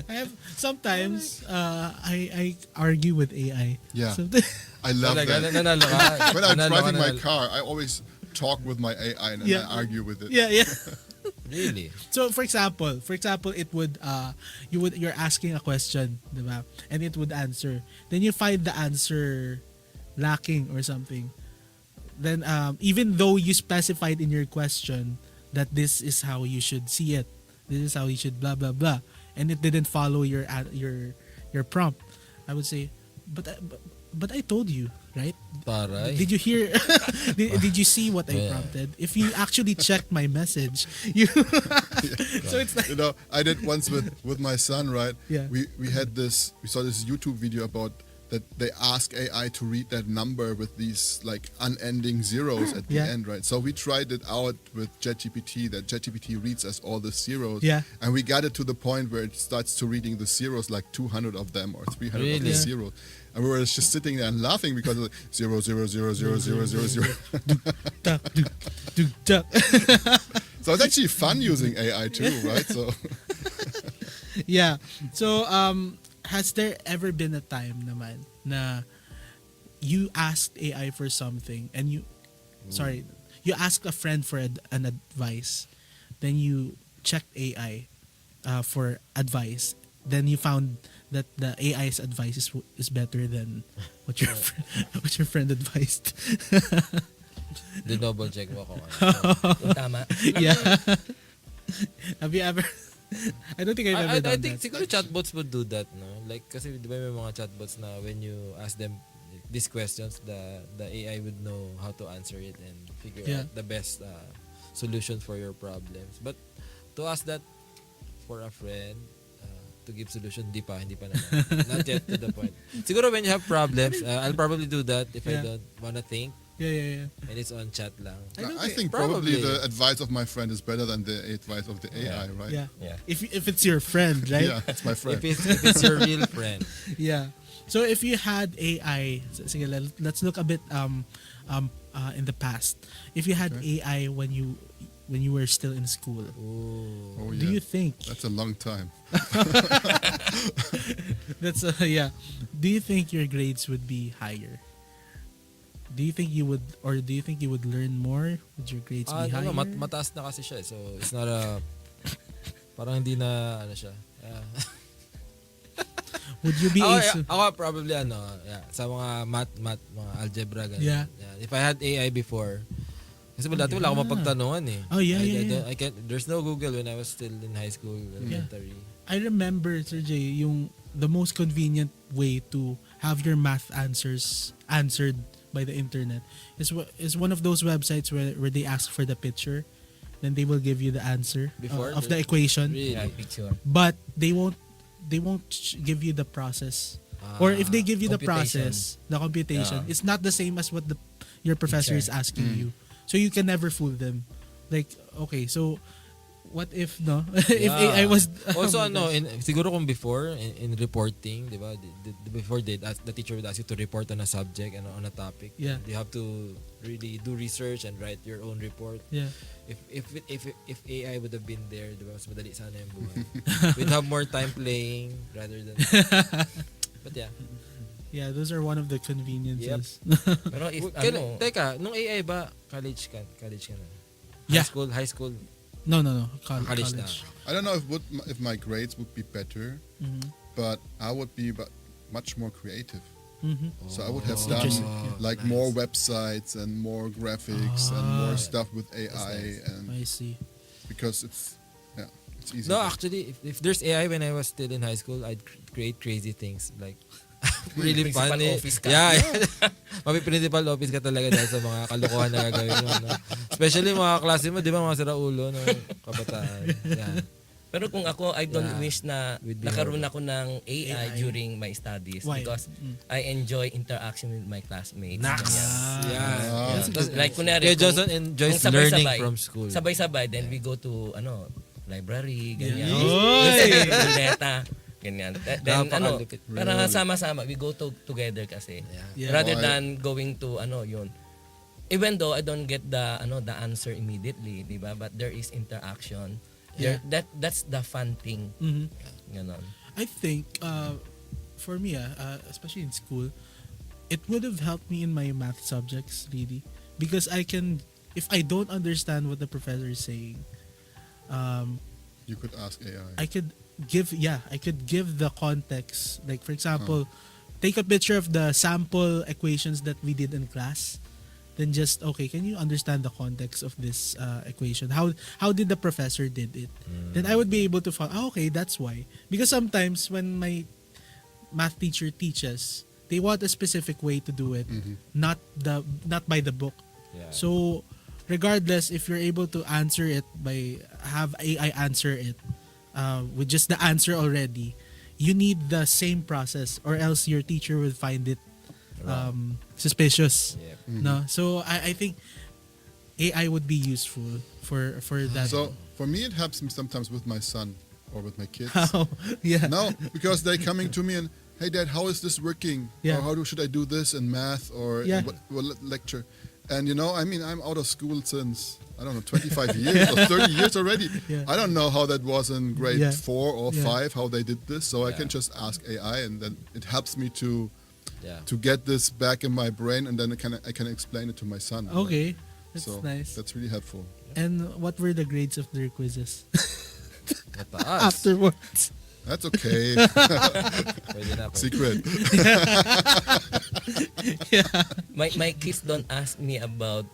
I have sometimes I argue with AI. Yeah. Sometimes, I love Talaga, that. nanalo ka. When I'm Nanalo ka, driving my nanalo. car, I always talk with my AI and Yeah. I argue with it. yeah, yeah. Really? So for example, it would you're asking a question, diba? And it would answer. Then you find the answer lacking or something. Then even though you specified in your question that this is how you should see it, this is how you should blah blah blah, and it didn't follow your prompt, I would say, but I told you, right? Taray. Did you hear? did you see what I Yeah. prompted? If you actually checked my message, you. So it's like, You know, I did once with my son, right? Yeah. We saw this YouTube video about that they ask AI to read that number with these like unending zeros at the Yeah. end, right? So we tried it out with ChatGPT, that ChatGPT reads us all the zeros. Yeah. And we got it to the point where it starts to reading the zeros, like 200 of them or 300 of Really? the Yeah. zeros. And we were just sitting there and laughing because of zero, zero, zero, zero, zero, zero, zero. duck, duck, duck, duck. So it's actually fun using AI too, right? So Yeah. So has there ever been a time naman na you asked AI for something and you asked a friend for an advice, then you checked AI for advice, then you found that the AI's advice is better than what your friend advised. Double check mo kung ano. Kung tama. Yeah. Have you ever? I don't think I've ever I done think that. siguro chatbots would do that, no? Like, kasi di ba may mga chatbots na when you ask them these questions, the AI would know how to answer it and figure Yeah. out the best solution for your problems. But to ask that for a friend, to give solution, hindi pa naman. Not yet to the point. Siguro when you have problems, I'll probably do that if I Yeah. don't wanna think Yeah. and it's on chat lang. I think probably probably. the advice of my friend is better than the advice of the AI, right? Yeah. Yeah. If it's your friend, right? Yeah, it's my friend. If it's your real friend. Yeah. So if you had AI, sige, let's look a bit in the past. If you had AI when you were still in school, Ooh. Oh, do yeah. you think That's a long time. that's yeah? Do you think your grades would be higher? Do you think you would learn more? Would your grades be higher? Mataas na kasi siya. So, it's not a... Parang hindi na, ano siya. Would you be Ako probably, sa mga math, mga algebra, ganun. Yeah. If I had AI before, kasi dati wala akong mapagtanungan eh. Oh, yeah, I can't, there's no Google when I was still in high school, elementary. I remember, Sir Jay, the most convenient way to have your math answers answered by the internet is one of those websites where they ask for the picture, then they will give you the answer Before of the equation, Really? Yeah, picture. but they won't give you the process. Or if they give you the Computation. process, the computation, Yeah. it's not the same as what your professor is Teacher. asking you. So you can never fool them. Like, okay, so what if no? If AI was Also oh my gosh. siguro kung before in reporting, 'di ba? Before the teacher would ask you to report on a subject and on a topic. Yeah. You have to really do research and write your own report. Yeah. If AI would have been there, 'di ba? Mas madali sana yung buhay. We'd have more time playing rather than But yeah. Yeah, those are one of the conveniences. Pero if Teka, nung AI ba college ka na? Yeah. High school. No. College na. College. I don't know if my grades would be better, Mhm. but I would be much more creative. Mhm. So I would have Oh. done Interesting. like more websites and more graphics and more stuff with AI, and I see. because it's easy. No, actually, if there's AI when I was still in high school, I'd create crazy things like really Principal funny. office ka. Yeah. Mapi-principal office ka talaga dahil sa mga kalokohan na gagawin mo. No? Especially mga klase mo, di ba, mga siraulo, no? Kabataan. Yeah. Pero kung ako, I don't Yeah. wish na With the nakaroon ako ng AI AI. during my studies Why? because I enjoy interaction with my classmates. Nax! Ganyan. Yeah. That's a Tas- good Like kunwari, Kaya Johnson enjoys kung learning sabay-sabay, from school. Sabay-sabay, then we go to library, ganyan. Yeah. Dun sa Oy! biblioteka, ganyan. Then Napakalupit. para sama-sama, we go together kasi. Yeah. Yeah. Rather Why? than going to yun. Even though I don't get the answer immediately, di ba? But there is interaction. Yeah. That's the fun thing. Mhm. Ganon. I think for me, especially in school, it would have helped me in my math subjects really, because I can, if I don't understand what the professor is saying, You could ask AI. I could give the context. Like for example, take a picture of the sample equations that we did in class. Then just can you understand the context of this equation? How did the professor did it? Then I would be able to find okay, that's why. Because sometimes when my math teacher teaches, they want a specific way to do it, not by the book. Yeah. So regardless if you're able to answer it by have AI answer it with just the answer already, you need the same process or else your teacher will find it suspicious. Yeah. No, so I think AI would be useful for that. So for me, it helps me sometimes with my son or with my kids. How? Yeah. No, because they're coming to me and, hey, Dad, how is this working? Yeah. Or should I do this in math or Yeah. what lecture? And I'm out of school since, I don't know, 25 years or 30 years already. Yeah. I don't know how that was in grade Yeah. 4 or Yeah. 5, how they did this. So I Yeah. can just ask AI, and then it helps me to Yeah. get this back in my brain, and then I can explain it to my son. Okay, that's So nice. that's really helpful. And what were the grades of their quizzes Mataas. afterwards? That's okay. Pwede na. Secret. My kids don't ask me about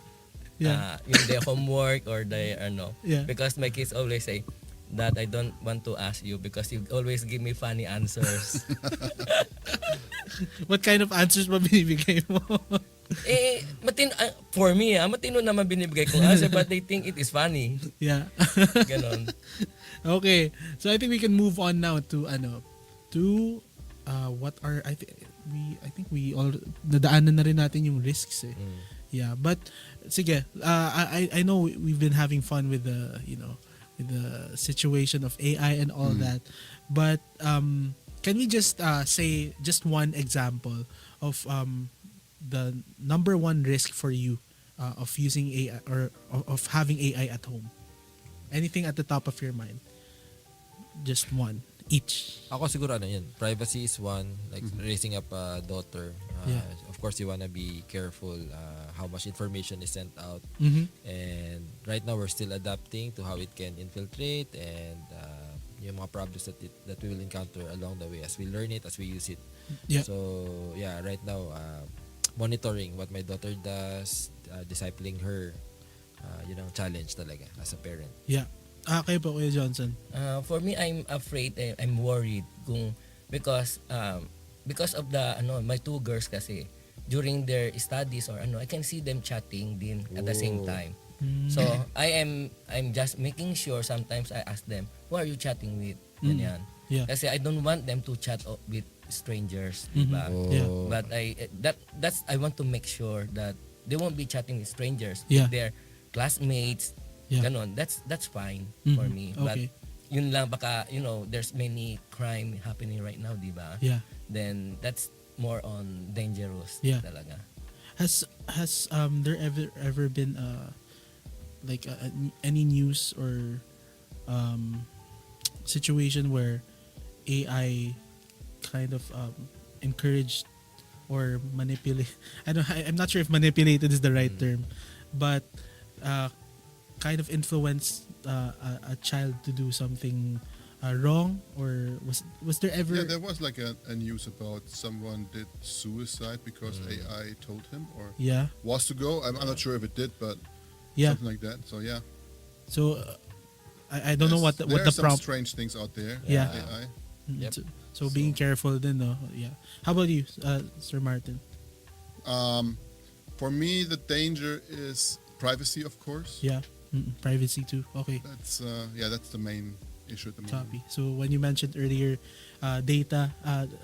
Yeah. their homework or their Yeah. because my kids always say that I don't want to ask you because you always give me funny answers. What kind of answers ba binibigay mo? For me, matino naman binibigay kong answer but they think it is funny. Yeah. Ganon. Okay, so I think we can move on now to what are I think we all nadaanan na rin natin yung risks eh. Yeah, but sige, I know we've been having fun with the with the situation of AI and all that, but can we just say just one example of the number one risk for you of using AI or of having AI at home? Anything at the top of your mind? Just one each. Ako siguro yun. Privacy is one. Like raising up a daughter. Yeah. Of course, you wanna be careful how much information is sent out. Mm-hmm. And right now, we're still adapting to how it can infiltrate and yung mga problems that we will encounter along the way as we learn it, as we use it. Yeah. So, yeah, right now, monitoring what my daughter does, discipling her, yun ang challenge talaga as a parent. Yeah. Kayo po, Kuya Johnson. For me, I'm afraid, I'm worried because of the my two girls kasi during their studies or I can see them chatting din at the same time. So I'm just making sure sometimes I ask them, who are you chatting with? Ganyan. Yeah. Kasi I don't want them to chat with strangers, Mhm. diba? Yeah. But I want to make sure that they won't be chatting with strangers Yeah. with their classmates, Yeah. Ganon. That's fine Mhm. for me. But Okay. yun lang baka, there's many crime happening right now, di ba? Yeah. Then that's more on dangerous Yeah. talaga. Has there ever been like any news or situation where AI kind of encouraged or manipulate? I'm not sure if manipulated is the right term, but kind of influenced a child to do something wrong, or was there ever? Yeah, there was like a news about someone did suicide because AI told him or Yeah. was to go. I'm not sure if it did, but Yeah. something like that. So yeah, So I don't know what there the are some prompt. strange things out there. Yeah. AI. Yep. So being careful then, no. Yeah. How about you, Sir Martin? For me, the danger is privacy, of course. Yeah. Privacy too. Okay. That's that's the main issue at the moment. Copy. So when you mentioned earlier, data,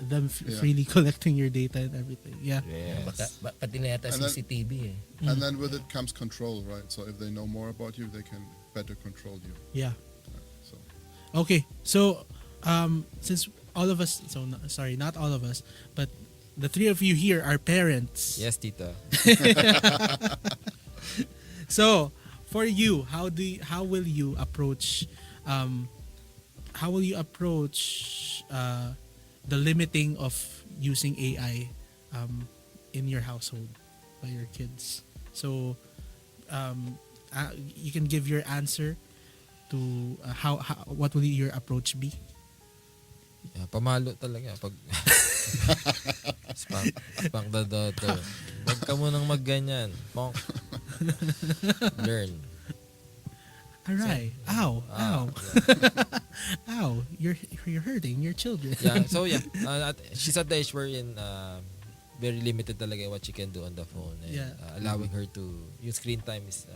them Yeah. freely collecting your data and everything. Yeah. Pati na yata And then- CCTV eh. And then with it comes control, right? So if they know more about you, they can better control you. Yeah. So Okay. So since all of us, sorry, not all of us, but the three of you here are parents. Yes, tita. So for you, how will you approach the limiting of using AI in your household by your kids? So you can give your answer to how what will your approach be? Yeah, pamalo talaga pag spang the daughter. Wag ka munang magganyan. Ponk. Learn. Alright. Ow. Ow. Ow. You're hurting your children. Yeah, so yeah. She's at the age wherein very limited talaga what she can do on the phone. And, Yeah. allowing her to use screen time is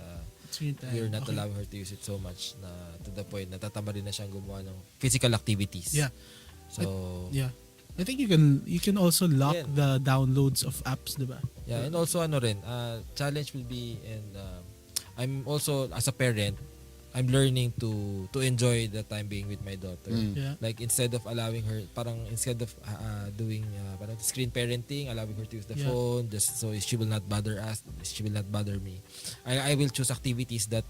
Screen time. we're not Okay. allowing her to use it so much na to the point na tatama rin na siyang gumawa ng physical activities. Yeah. So Yeah. I think you can also lock Yeah. the downloads of apps, diba? yeah, and also challenge will be, and I'm also as a parent, I'm learning to enjoy the time being with my daughter. Yeah. Like instead of allowing her, instead of doing parang screen parenting, allowing her to use the Yeah. phone just so she will not bother us, she will not bother me. I will choose activities that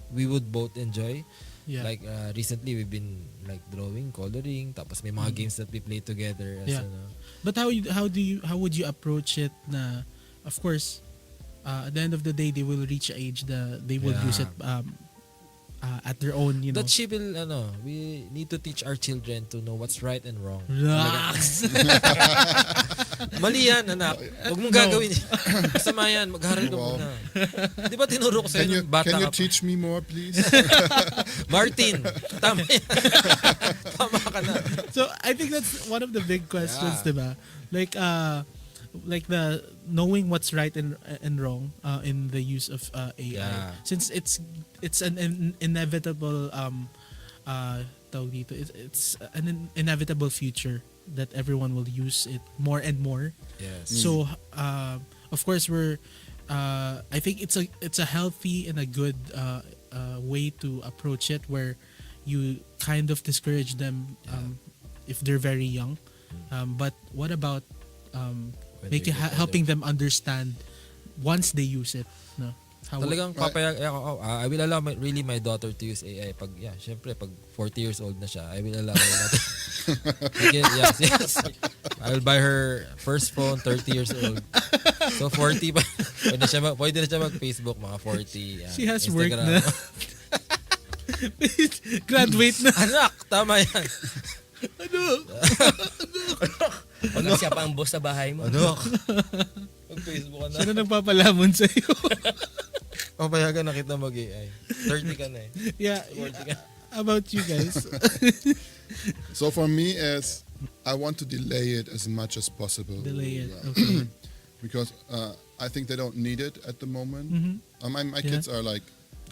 we would both enjoy. Yeah. Like recently we've been like drawing, coloring, tapos may mga games that we play together. As, Yeah. But how would you approach it? Na of course, at the end of the day, they will reach a age that they will Yeah. use it at their own, that she will, we need to teach our children to know what's right and wrong. Relax. Mali yan, anak. Huwag mong gagawin yan. Masama yan. Mag-aral ka Wow. muna. Di ba tinuro ko can sa'yo you nung bata can you ka pa? teach me more, please? Martin, tama yan. Tama ka na. So I think that's one of the big questions, Yeah. diba? Like the knowing what's right and wrong in the use of AI. Yeah. Since it's an inevitable tawag dito, it's an inevitable future that everyone will use it more and more. Yes. So of course I think it's a healthy and a good way to approach it, where you kind of discourage them if they're very young. But what about When making they get helping them understand once they use it? No, how Talagang papayag ako, I will allow my daughter to use AI pag syempre pag 40 years old na siya, I will allow her na to. Again, yes. I will buy her first phone 30 years old. So 40 pa. Pwede na siya mag-Facebook mga 40. She has Instagram. work na. Graduate na. Anak, tama yan. Pag siya pa ang boss sa bahay mo. Anak. Mag-Facebook ka na. Sino nagpapalamon sa'yo? Papayagan na kita mag-AI. 30 ka na eh. Yeah. 40 ka. How about you guys? So for me, as I want to delay it as much as possible. Delay it. Yeah. Okay. Because I think they don't need it at the moment. My Yeah. kids are like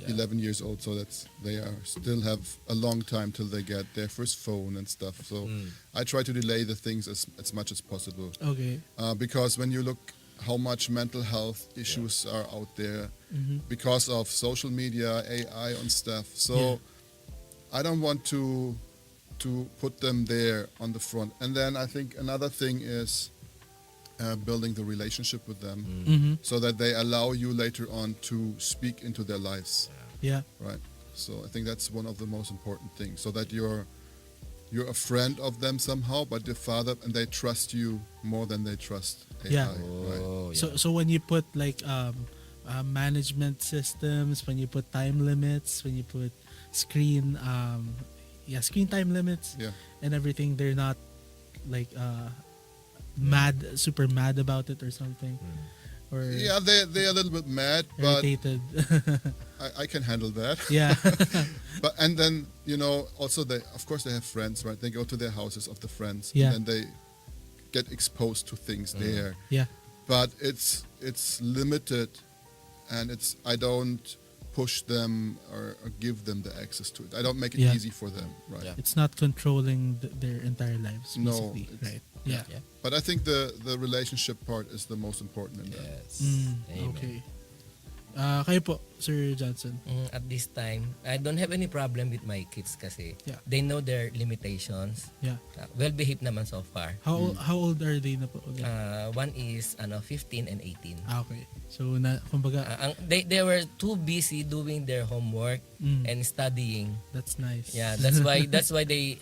11 years old, so they still have a long time till they get their first phone and stuff. So I try to delay the things as much as possible. Okay. Because when you look how much mental health issues are out there because of social media, AI and stuff. So I don't want to put them there on the front. And then I think another thing is building the relationship with them so that they allow you later on to speak into their lives. Yeah. Right. So I think that's one of the most important things, so that you're a friend of them somehow, but your father, and they trust you more than they trust AI. Yeah. Right. Oh, yeah. So when you put like management systems, when you put time limits, when you put screen screen time limits Yeah. and everything, they're not like super mad about it or something, or Yeah, they're a little bit mad, but irritated. I can handle that. Yeah. But and then also they, of course, they have friends, right? They go to their houses of the friends, Yeah. and then they get exposed to things there. Yeah. But it's limited, and I don't push them or give them the access to it. I don't make it Yeah. easy for them, right? Yeah. It's not controlling their entire lives, No, basically, it's- right? Yeah. Yeah. But I think the relationship part is the most important in that. Yes. Amen. Okay. Kayo po, Sir Johnson. At this time, I don't have any problem with my kids kasi Yeah. they know their limitations. Yeah. Well-behaved naman so far. How old are they na po? Again? One is 15 and 18. Okay. So, kumbaga, They were too busy doing their homework and studying. that's nice. Yeah, that's why they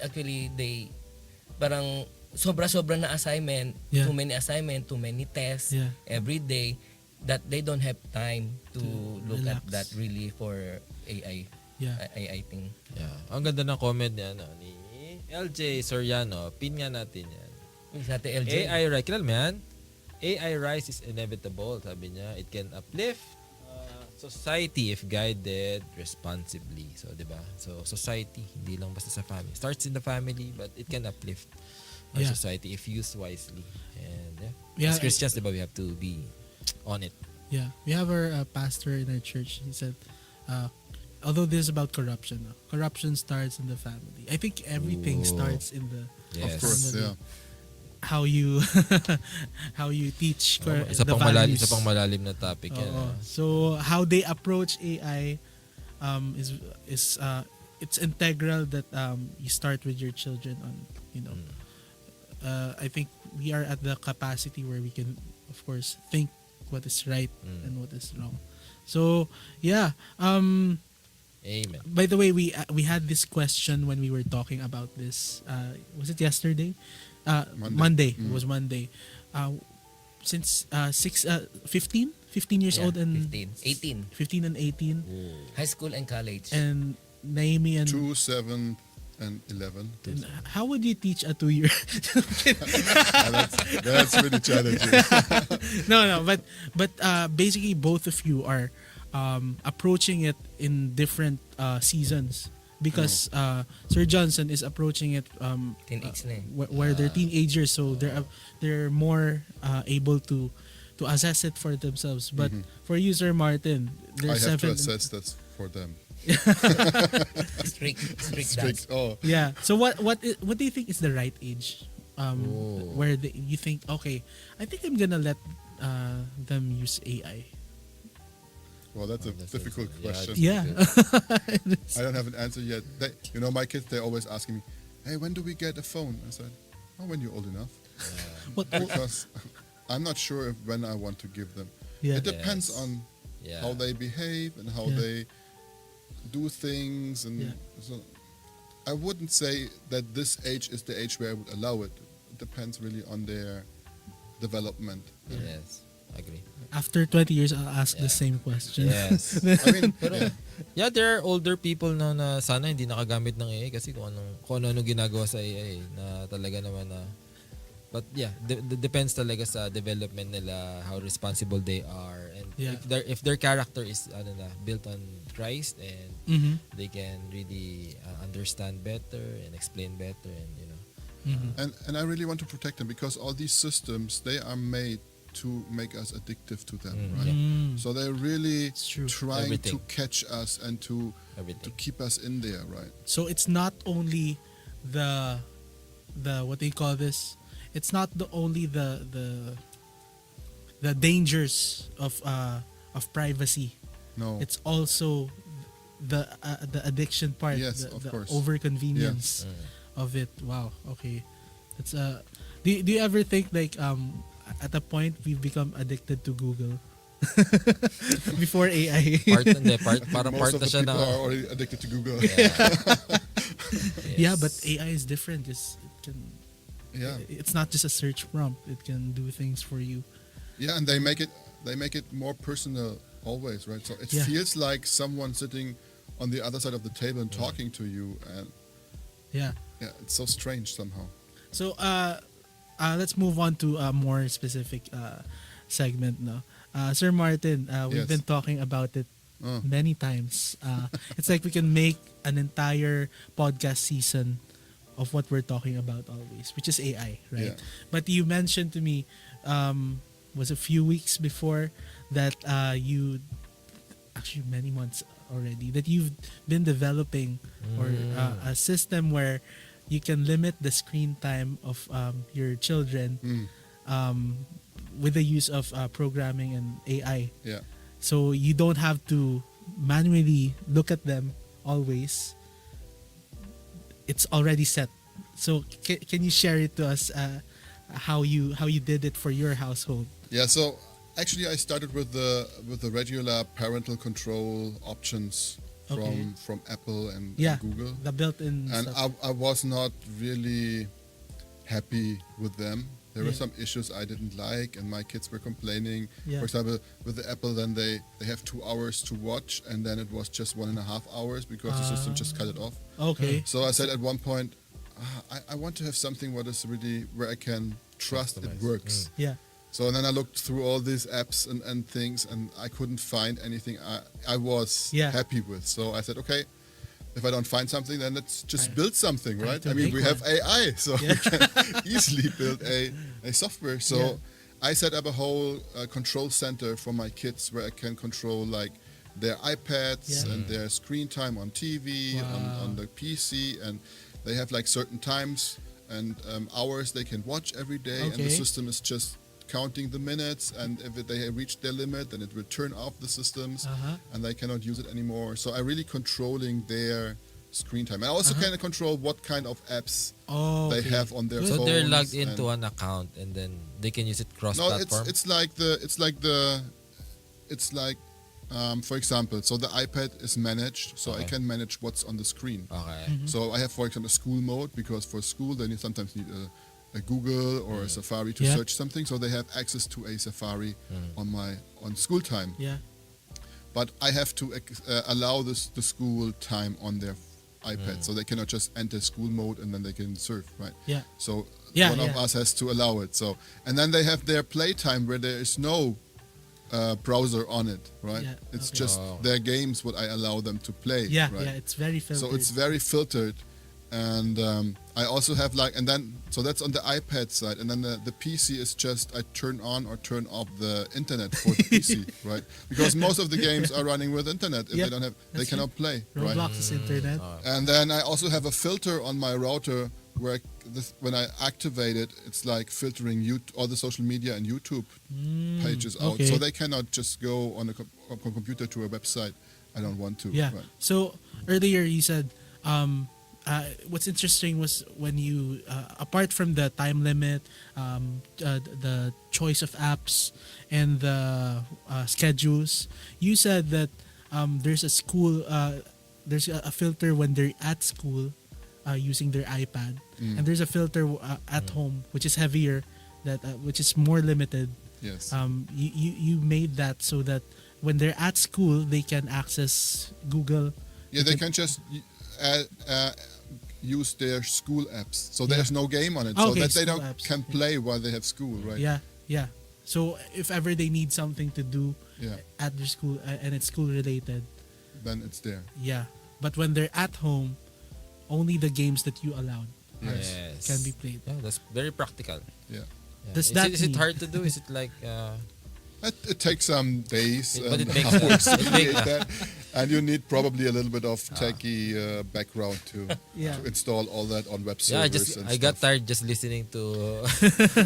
parang sobra-sobra na assignment, Yeah. too many assignment, too many tests Yeah. every day, that they don't have time to look relax. at that really for AI Yeah. AI thing. Yeah. Ang ganda ng comment niya ni LJ Soriano. Pin nga natin yan. Sa atin, LJ. AI rise. Kilala mo yan? AI rise is inevitable. Sabi niya, it can uplift society if guided responsibly. So, di ba? So, society, hindi lang basta sa family. Starts in the family, but it can uplift our Yeah. society if used wisely. And Yeah, as Christians, di ba, we have to be on it. Yeah, we have our pastor in our church. He said, although this is about corruption, corruption starts in the family. I think everything Ooh. starts in the Yes. Of course, family. yeah. How you how you teach Isa the pang malalim, values. isa pang malalim na topic yan. Oo. So how they approach AI is it's integral that you start with your children on, I think we are at the capacity where we can, of course, think what is right and what is wrong. So yeah, Amen. by the way, we had this question when we were talking about this. Was it yesterday? Monday. It was Monday. Since 15 years Yeah, old and 15, 15 and 18, high school and college. and Naomi and 2, 7, and 11. how would you teach a 2-year? That's really challenging. No, but basically both of you are approaching it in different seasons, because Sir Johnson is approaching it Teenage na eh. where they're teenagers, so they're more able to assess it for themselves. But for you, Sir Martin, they're I have to 7. assess that's for them. Strict Strict. Oh, Yeah. So what do you think is the right age? Where you think, okay, I think I'm gonna let them use AI. well, that's a difficult question. Yeah. I don't have an answer yet. My kids, they're always asking me, "Hey, when do we get a phone?" I said, "Oh, when you're old enough." Because I'm not sure when I want to give them. Yeah. It depends Yes. on Yeah. how they behave and how Yeah. they do things, and Yeah. so I wouldn't say that this age is the age where I would allow it. It depends really on their development. Yes. Agree. After 20 years, I'll ask the Yeah. same question. Yes. I mean, yeah. Yeah, there are older people na sana hindi nakagamit ng AI kasi kung ano ginagawa sa AI na talaga naman na. But yeah, depends talaga sa development nila, how responsible they are, and Yeah. if their character is built on Christ, and Mm-hmm. they can really understand better and explain better, and And I really want to protect them, because all these systems, they are made to make us addictive to them, right? So they're really It's true. trying Everything. to catch us and to everything. keep us in there, right? So it's not only the what do you call this? It's not only the the dangers of privacy. No. It's also the addiction part, Yes, the, of the course. over convenience of it. Wow. Okay. It's do you ever think like at a point we've become addicted to Google before AI? Parang Most part of na the siya people na. are already addicted to Google. Yeah, but AI is different because it can. Yeah. It's not just a search prompt. It can do things for you. Yeah, and they make it more personal always, right? So it Yeah. feels like someone sitting on the other side of the table and talking to you, and Yeah. yeah, it's so strange somehow. So let's move on to a more specific segment now. Sir Martin, we've Yes. been talking about it Oh. many times. It's like we can make an entire podcast season of what we're talking about always, which is AI, right? Yeah. But you mentioned to me, was a few weeks before that you, actually many months already, that you've been developing or a system where you can limit the screen time of your children with the use of programming and AI. Yeah. So you don't have to manually look at them always. It's already set. So can you share it to us how you did it for your household? Yeah, so actually I started with the regular parental control options Okay. from Apple and Google. The built-in And stuff. I was not really happy with them. There were Yeah. some issues I didn't like, and my kids were complaining. Yeah. For example, with the Apple, then they have 2 hours to watch, and then it was just 1.5 hours because the system just cut it off. Okay. So I said at one point, I want to have something what is really where I can trust it Customize. works. Yeah. So then I looked through all these apps and things, and I couldn't find anything I was Yeah. happy with. So I said, okay, if I don't find something, then let's just build something, Time right? to I mean, make we have one. AI, so Yeah. we can easily build a software. So Yeah. I set up a whole control center for my kids where I can control like their iPads Yeah. and their screen time on TV, Wow. on the PC, and they have like certain times and hours they can watch every day, and the Okay. system is just counting the minutes, and if they have reached their limit, then it will turn off the systems Uh-huh. and they cannot use it anymore. So I'm really controlling their screen time. I also kind of control what kind of apps Oh. they okay. have on their Good. So phones. they're logged into and- an account and then they can use it no, cross-platform? it's like for example, so the iPad is managed, so I Okay. can manage what's on the screen. Okay. So I have, for example, school mode, because for school they sometimes need a Google or a Safari to Yeah. search something. So they have access to a Safari on school time. Yeah. But I have to allow the school time on their iPad, so they cannot just enter school mode and then they can surf, right? Yeah. So Yeah, one of yeah. us has to allow it. So, and then they have their playtime where there is no browser on it, right? Yeah, It's okay. just Oh. their games what I allow them to play. Yeah. right? Yeah. It's very filtered. So it's very filtered, and I also have so that's on the iPad side, and then the PC is just I turn on or turn off the internet for the PC, right? Because most of the games are running with internet. If Yeah, they don't have, they that's cannot play, right? Roblox is internet. And then I also have a filter on my router where when I activate it, it's like filtering all the social media and YouTube pages out. okay. So they cannot just go on a computer to a website. I don't want to. Yeah. Right. So earlier you said, what's interesting was when you, apart from the time limit, the choice of apps, and the schedules, you said that there's a school, there's a filter when they're at school using their iPad, and there's a filter at home which is heavier, which is more limited. Yes. You made that so that when they're at school they can access Google. Yeah, they can just use their school apps. So there's no game on it. So Okay, that they school don't apps. can play while they have school, right? Yeah, yeah. So if ever they need something to do Yeah. at their school and it's school related, Then it's there. yeah. But when they're at home, only the games that you allowed Yes. can be played. Yeah, that's very practical. Yeah. Yeah. Does is that it mean- hard to do? Is it like It takes some days But and it makes hours to it make- create that. And you need probably a little bit of techie background Yeah. to install all that on web Yeah, servers. I got stuff. tired just listening to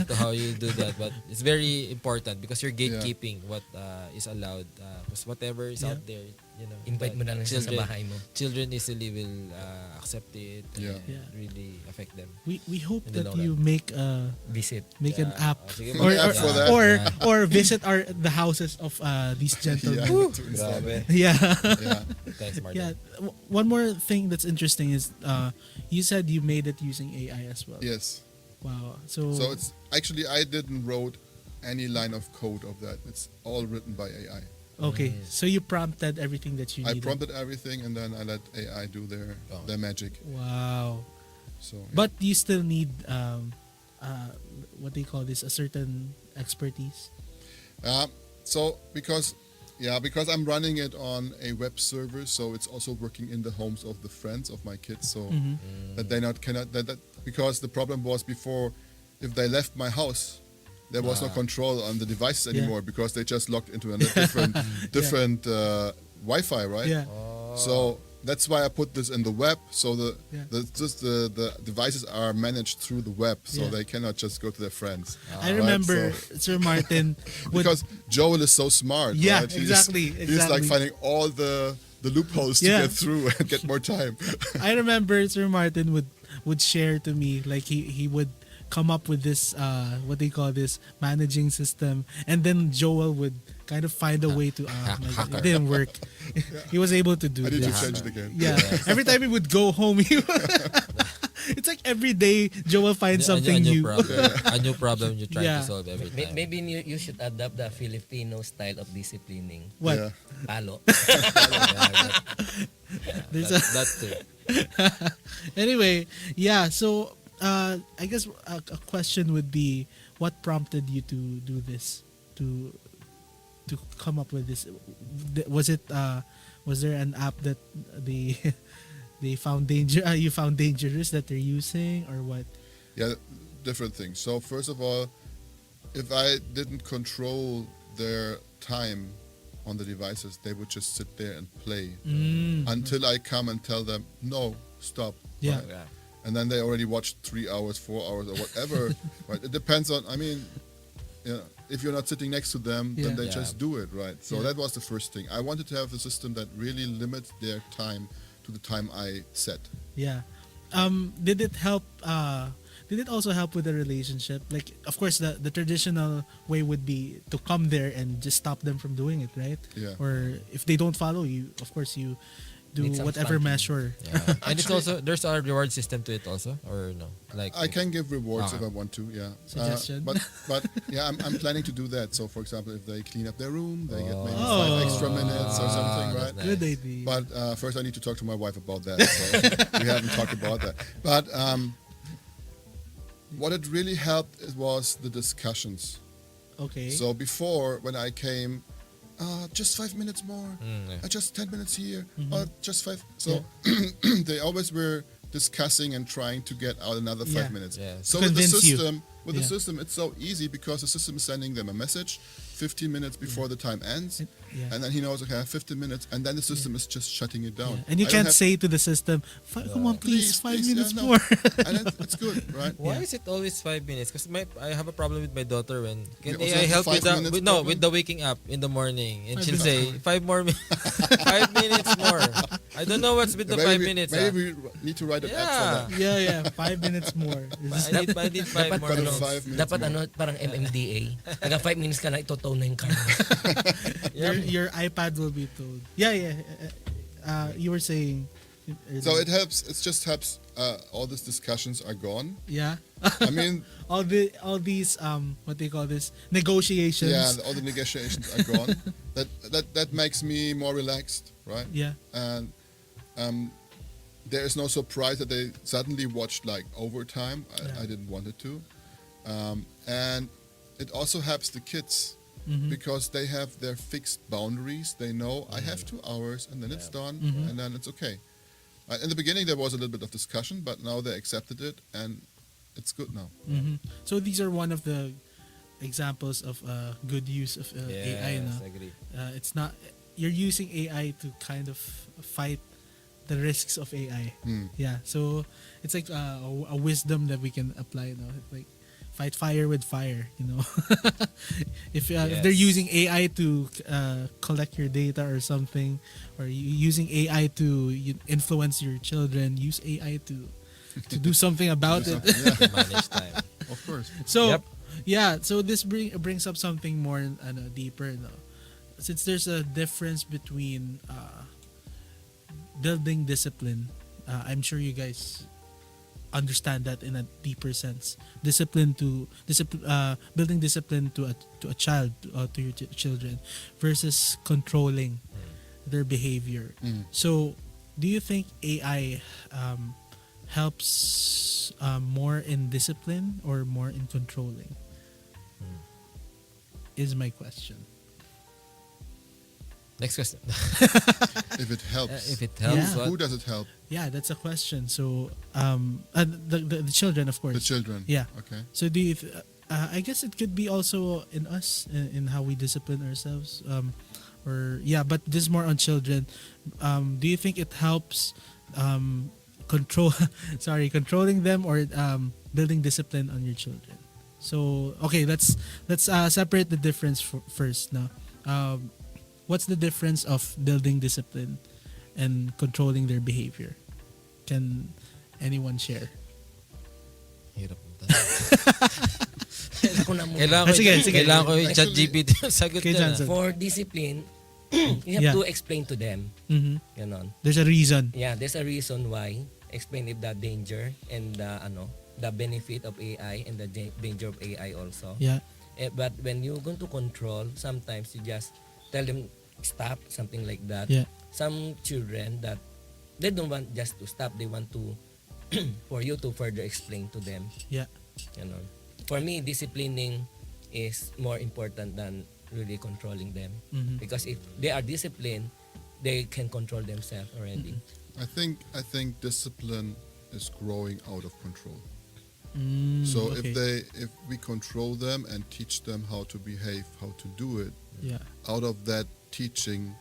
to how you do that, but it's very important because you're gatekeeping what is allowed. Because whatever is Yeah. out there, you know, Invite mo na lang siya sa bahay mo. children easily will accept it Yeah. and Yeah. really affect them. We hope In the that long you make Visit. an Yeah. app Oh, sige, or mag-app for that. or visit the houses of these Yeah, gentlemen. to install it. Grabe. Yeah. Yeah. Thanks, Martin. Yeah. One more thing that's interesting is you said you made it using AI as well. Yes. Wow. So, So it's actually I didn't wrote any line of code of that. It's all written by AI. okay. So you prompted everything that you I needed. prompted everything and then I let AI do their magic. Wow. So yeah. But you still need what they call this, a certain expertise. So because I'm running it on a web server, so it's also working in the homes of the friends of my kids, so that they cannot because the problem was before, if they left my house, there was no control on the devices anymore because they just logged into a different Wi-Fi, right? Yeah. So that's why I put this in the web, so the devices are managed through the web, so Yeah. they cannot just go to their friends. I remember Sir Martin would Because Joel is so smart. Yeah, right? exactly, He's like exactly. finding all the loopholes to Yeah. get through and get more time. I remember Sir Martin would share to me, like he would come up with this what they call this managing system, and then Joel would kind of find a way to it didn't work. He was able to do I need to this. change it again. Yeah. Every time he would go home, it's like every day Joel finds something a new new. problem. A new problem you try Yeah. to solve every time. Maybe you should adapt the Filipino style of disciplining. What? Yeah. Palo. There's That too. Anyway, yeah. So I guess a question would be, what prompted you to do this, to come up with this? Was there an app that they found you found dangerous that they're using, or what? Yeah, different things. So first of all, if I didn't control their time on the devices, they would just sit there and play until I come and tell them, no, stop. Yeah. Right? And then they already watched 3 hours, 4 hours, or whatever. Right? It depends on. I mean, if you're not sitting next to them, then they Yeah. just do it, right? So that was the first thing. I wanted to have a system that really limits their time to the time I set. Yeah. Did it help? Did it also help with the relationship? Like, of course, the traditional way would be to come there and just stop them from doing it, right? Yeah. Or if they don't follow you, of course, you do Need some whatever spanking. measure. Yeah. And it's also there's a reward system to it also, or no? Like I can give rewards Okay. if I want to, yeah. Suggestion? But yeah, I'm planning to do that. So for example, if they clean up their room, they get maybe Oh. 5 extra minutes or something, that's right? nice. Good idea. But first, I need to talk to my wife about that. So we haven't talked about that. But what it really helped was the discussions. Okay. So before, when I came, just 5 minutes more, yeah. just 10 minutes here, or just 5. So they always were discussing and trying to get out another 5 Yeah. minutes. Yeah. So with the Convince you. system, the Yeah. system, it's so easy because the system is sending them a message 15 minutes before the time ends, Yeah. and then he knows, okay, I have 15 minutes, and then the system is just shutting it down. Yeah. And you I don't can't have- say to the system, come on, please, 5 please, minutes yeah, no." more. and it's good, right? Why Yeah. is it always 5 minutes? Because I have a problem with my daughter when can You also AI have help the 5 with the minutes with, no problem? with the waking up in the morning, and 5 she'll minutes say 5 more minutes, 5 minutes more. I don't know what's with the 5 minutes. Maybe we need to write an app for that. Yeah, 5 minutes more. I need 5 more. But minutes. 5 minutes Dapat more. parang MMDA. Taga 5 minutes ka na ito na yung card. Your iPad will be told. Yeah. You were saying. So it helps. It just helps. All these discussions are gone. Yeah. I mean, all these what they call this, negotiations. yeah, all the negotiations are gone. That makes me more relaxed, right? Yeah. And there is no surprise that they suddenly watched like overtime. I didn't want it to, and it also helps the kids because they have their fixed boundaries. They know I have 2 hours and then it's done and then it's okay. In the beginning there was a little bit of discussion, but now they accepted it and it's good now. So these are one of the examples of good use of AI. Yes, No? I agree. It's not. you're using AI to kind of fight the risks of AI. Yeah, so it's like a wisdom that we can apply now. Like fight fire with fire, you know. If they're Yes. using AI to collect your data or something, or using AI to influence your children, use AI to do something about Do it. something, yeah, Manage time. of course. So Yep. yeah, so this brings up something more deeper, no? Since there's a difference between building discipline, I'm sure you guys understand that in a deeper sense. Building discipline to a child, to your children, versus controlling their behavior. So, do you think AI helps more in discipline or more in controlling? Is my question. Next question. If it helps. If it helps, Yeah. what? Who does it help? Yeah, that's a question. So, the children, of course. The children. Yeah. Okay. So do you? I guess it could be also in us, in how we discipline ourselves. Or yeah, but this is more on children. Do you think it helps controlling them, or building discipline on your children? So okay, let's separate the difference first now. What's the difference of building discipline and controlling their behavior? Can anyone share? Hirap mo Ako na muna. Kailangan ko yung Actually- chat GPT yung sagot Okay, niya. Johnson. For discipline, you have Yeah. to explain to them. Mm-hmm. Ganon. There's a reason. Yeah, there's a reason why. Explain if the danger and the benefit of AI and the danger of AI also. Yeah. But when you're going to control, sometimes you just tell them stop, something like that. Yeah. Some children that they don't want just to stop, they want to for you to further explain to them. Yeah. You know. For me, disciplining is more important than really controlling them. Mhm. Because if they are disciplined, they can control themselves already. I think discipline is growing out of control. Mm, So okay. if we control them and teach them how to behave, how to do it, Yeah. out of that teaching,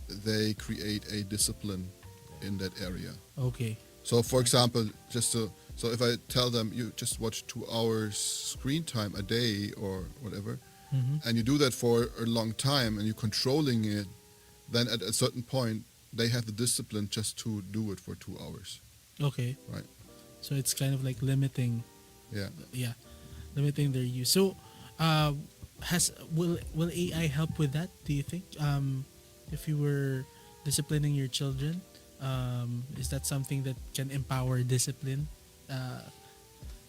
they create a discipline in that area. Okay. So, for example, so if I tell them you just watch 2 hours screen time a day or whatever, Mm-hmm. and you do that for a long time and you're controlling it, then at a certain point they have the discipline just to do it for 2 hours. Okay. Right. So it's kind of like limiting their use. So will AI help with that, do you think? If you were disciplining your children, is that something that can empower discipline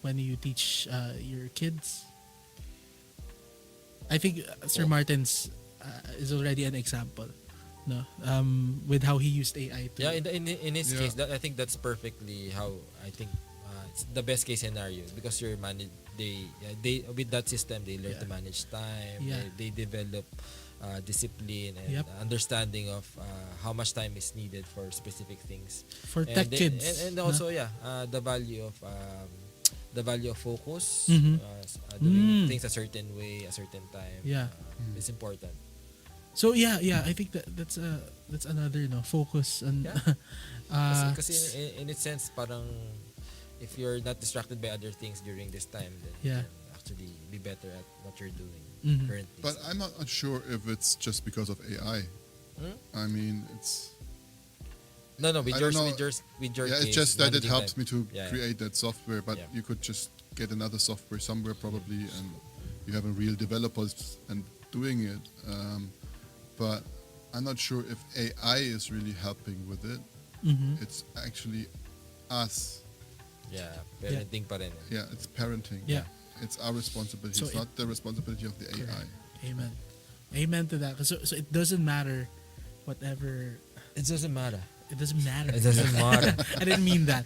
when you teach your kids? I think Sir Martin's is already an example, no, with how he used AI to. Yeah, in his Yeah. case, I think that's perfectly how I think it's the best case scenario because you're they with that system they learn to manage time. Yeah. They develop discipline and Yep. understanding of how much time is needed for specific things. For tech kids, and no? also the value of focus, Mhm. doing Mm. things a certain way, a certain time. Yeah. It's important. So yeah, I think that's another focus and Yeah. Kasi in its sense, parang if you're not distracted by other things during this time, then Yeah. you can actually be better at what you're doing Mhm. currently. But I'm not sure if it's just because of AI. Hmm? I mean, it's No, with I your don't know. with your yeah, case, it's just that it managing helps time. me to Yeah. create that software, but Yeah. you could just get another software somewhere probably, and you have a real developers and doing it. But I'm not sure if AI is really helping with it. Mhm. It's actually us. Yeah, parenting pa rin. Yeah, it's parenting. Yeah. It's our responsibility. So It's not the responsibility of the AI. Amen to that. So it doesn't matter whatever. It doesn't matter. It doesn't matter. It doesn't matter. I didn't mean that.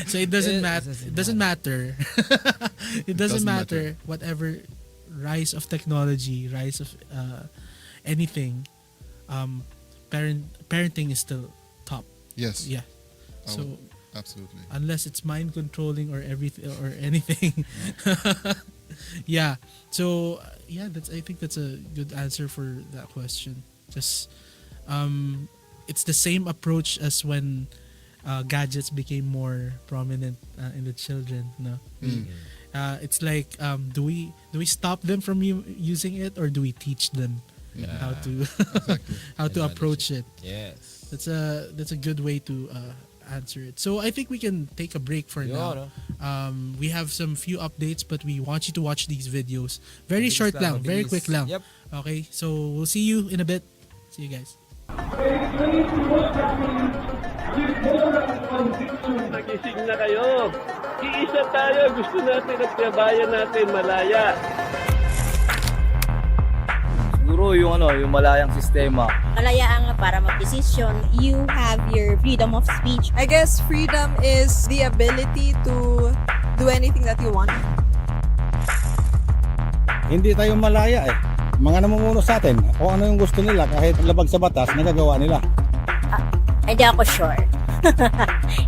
So it doesn't matter. It doesn't matter. It doesn't doesn't matter matter. whatever rise of technology, rise of anything. Parenting is still top. Yes. Yeah. I So would- absolutely. unless it's mind controlling or everything or anything. Yeah. So I think that's a good answer for that question. Just it's the same approach as when gadgets became more prominent in the children. No, it's like do we stop them from using it, or do we teach them how to how to approach it? Yes. That's a good way to answer it. So I think we can take a break for now. We have some few updates, but we want you to watch these videos. Very short lang, very quick lang. Yep. Okay, so we'll see you in a bit. See you guys. Nagising na kayo. Iisa tayo. Gusto natin at kabayan natin malaya. Siguro yung malayang sistema. Malayaan nga para mag-desisyon. You have your freedom of speech. I guess freedom is the ability to do anything that you want. Hindi tayo malaya eh. Mga namumuno sa atin, kung ano yung gusto nila, kahit labag sa batas, nagagawa nila. Hindi ako sure.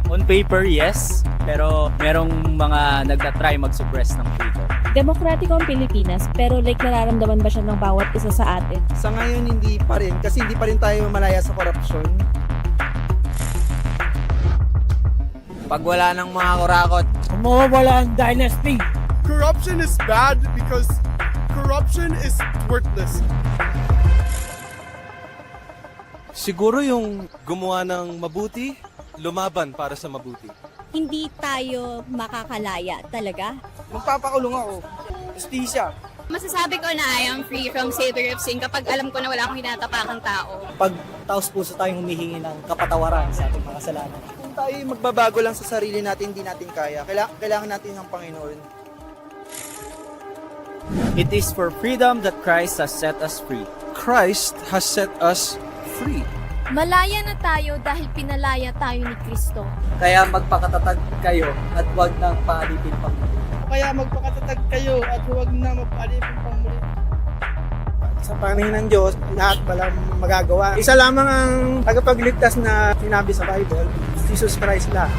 On paper, yes. Pero merong mga nagtatry mag-suppress ng freedom. Demokratiko ang Pilipinas, pero like nararamdaman ba siya ng bawat isa sa atin? Sa ngayon, hindi pa rin. Kasi hindi pa rin tayo malaya sa korupsyon. Pag wala ng mga kurakot, mawawala ang dynasty. Corruption is bad because corruption is worthless. Siguro yung gumawa ng mabuti, lumaban para sa mabuti. Hindi tayo makakalaya talaga. Magpapakulong ako. Justisya. Masasabi ko na I am free from savior of sin kapag alam ko na wala akong hinatapakang tao. Pag taos puso tayong humihingi ng kapatawaran sa ating mga kasalanan. Kung tayo magbabago lang sa sarili natin, hindi natin kaya. Kailangan natin ng Panginoon. it is for freedom that Christ has set us free. Christ has set us free. Malaya na tayo dahil pinalaya tayo ni Kristo. Kaya magpakatatag kayo at huwag nang paalipin pang muli. Kaya magpakatatag kayo at huwag na magpaalipin pang muli. Sa paningin ng Diyos, lahat walang magagawa. Isa lamang ang tagapagligtas na sinabi sa Bible, Jesus Christ lang.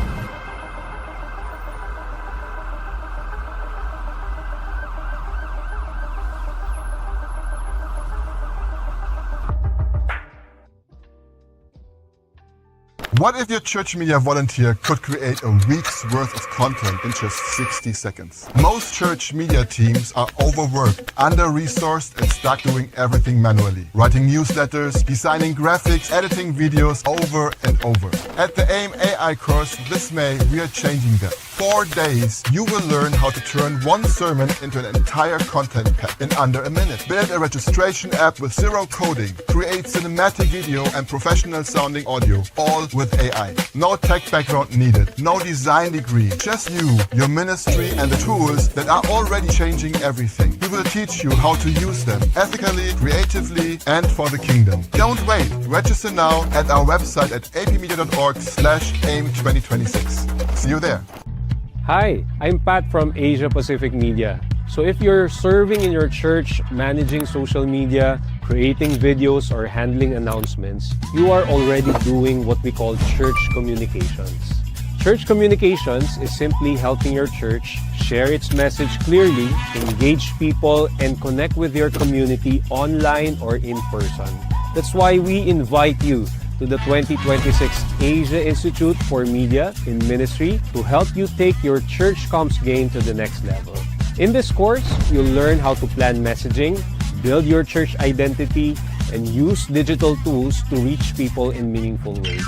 What if your church media volunteer could create a week's worth of content in just 60 seconds? Most church media teams are overworked, under-resourced, and stuck doing everything manually. Writing newsletters, designing graphics, editing videos over and over. At the AIM AI course this May, we are changing that. 4 days, you will learn how to turn one sermon into an entire content pack in under a minute. Build a registration app with zero coding. Create cinematic video and professional sounding audio, all with AI. No tech background needed. No design degree. Just you, your ministry, and the tools that are already changing everything. We will teach you how to use them ethically, creatively, and for the kingdom. Don't wait. Register now at our website at apmedia.org/AIM2026. See you there. Hi, I'm Pat from Asia Pacific Media. So if you're serving in your church, managing social media, creating videos, or handling announcements, you are already doing what we call church communications. Church communications is simply helping your church share its message clearly, engage people, and connect with your community online or in person. That's why we invite you to the 2026 Asia Institute for Media in Ministry to help you take your church comms game to the next level. In this course, you'll learn how to plan messaging, build your church identity, and use digital tools to reach people in meaningful ways.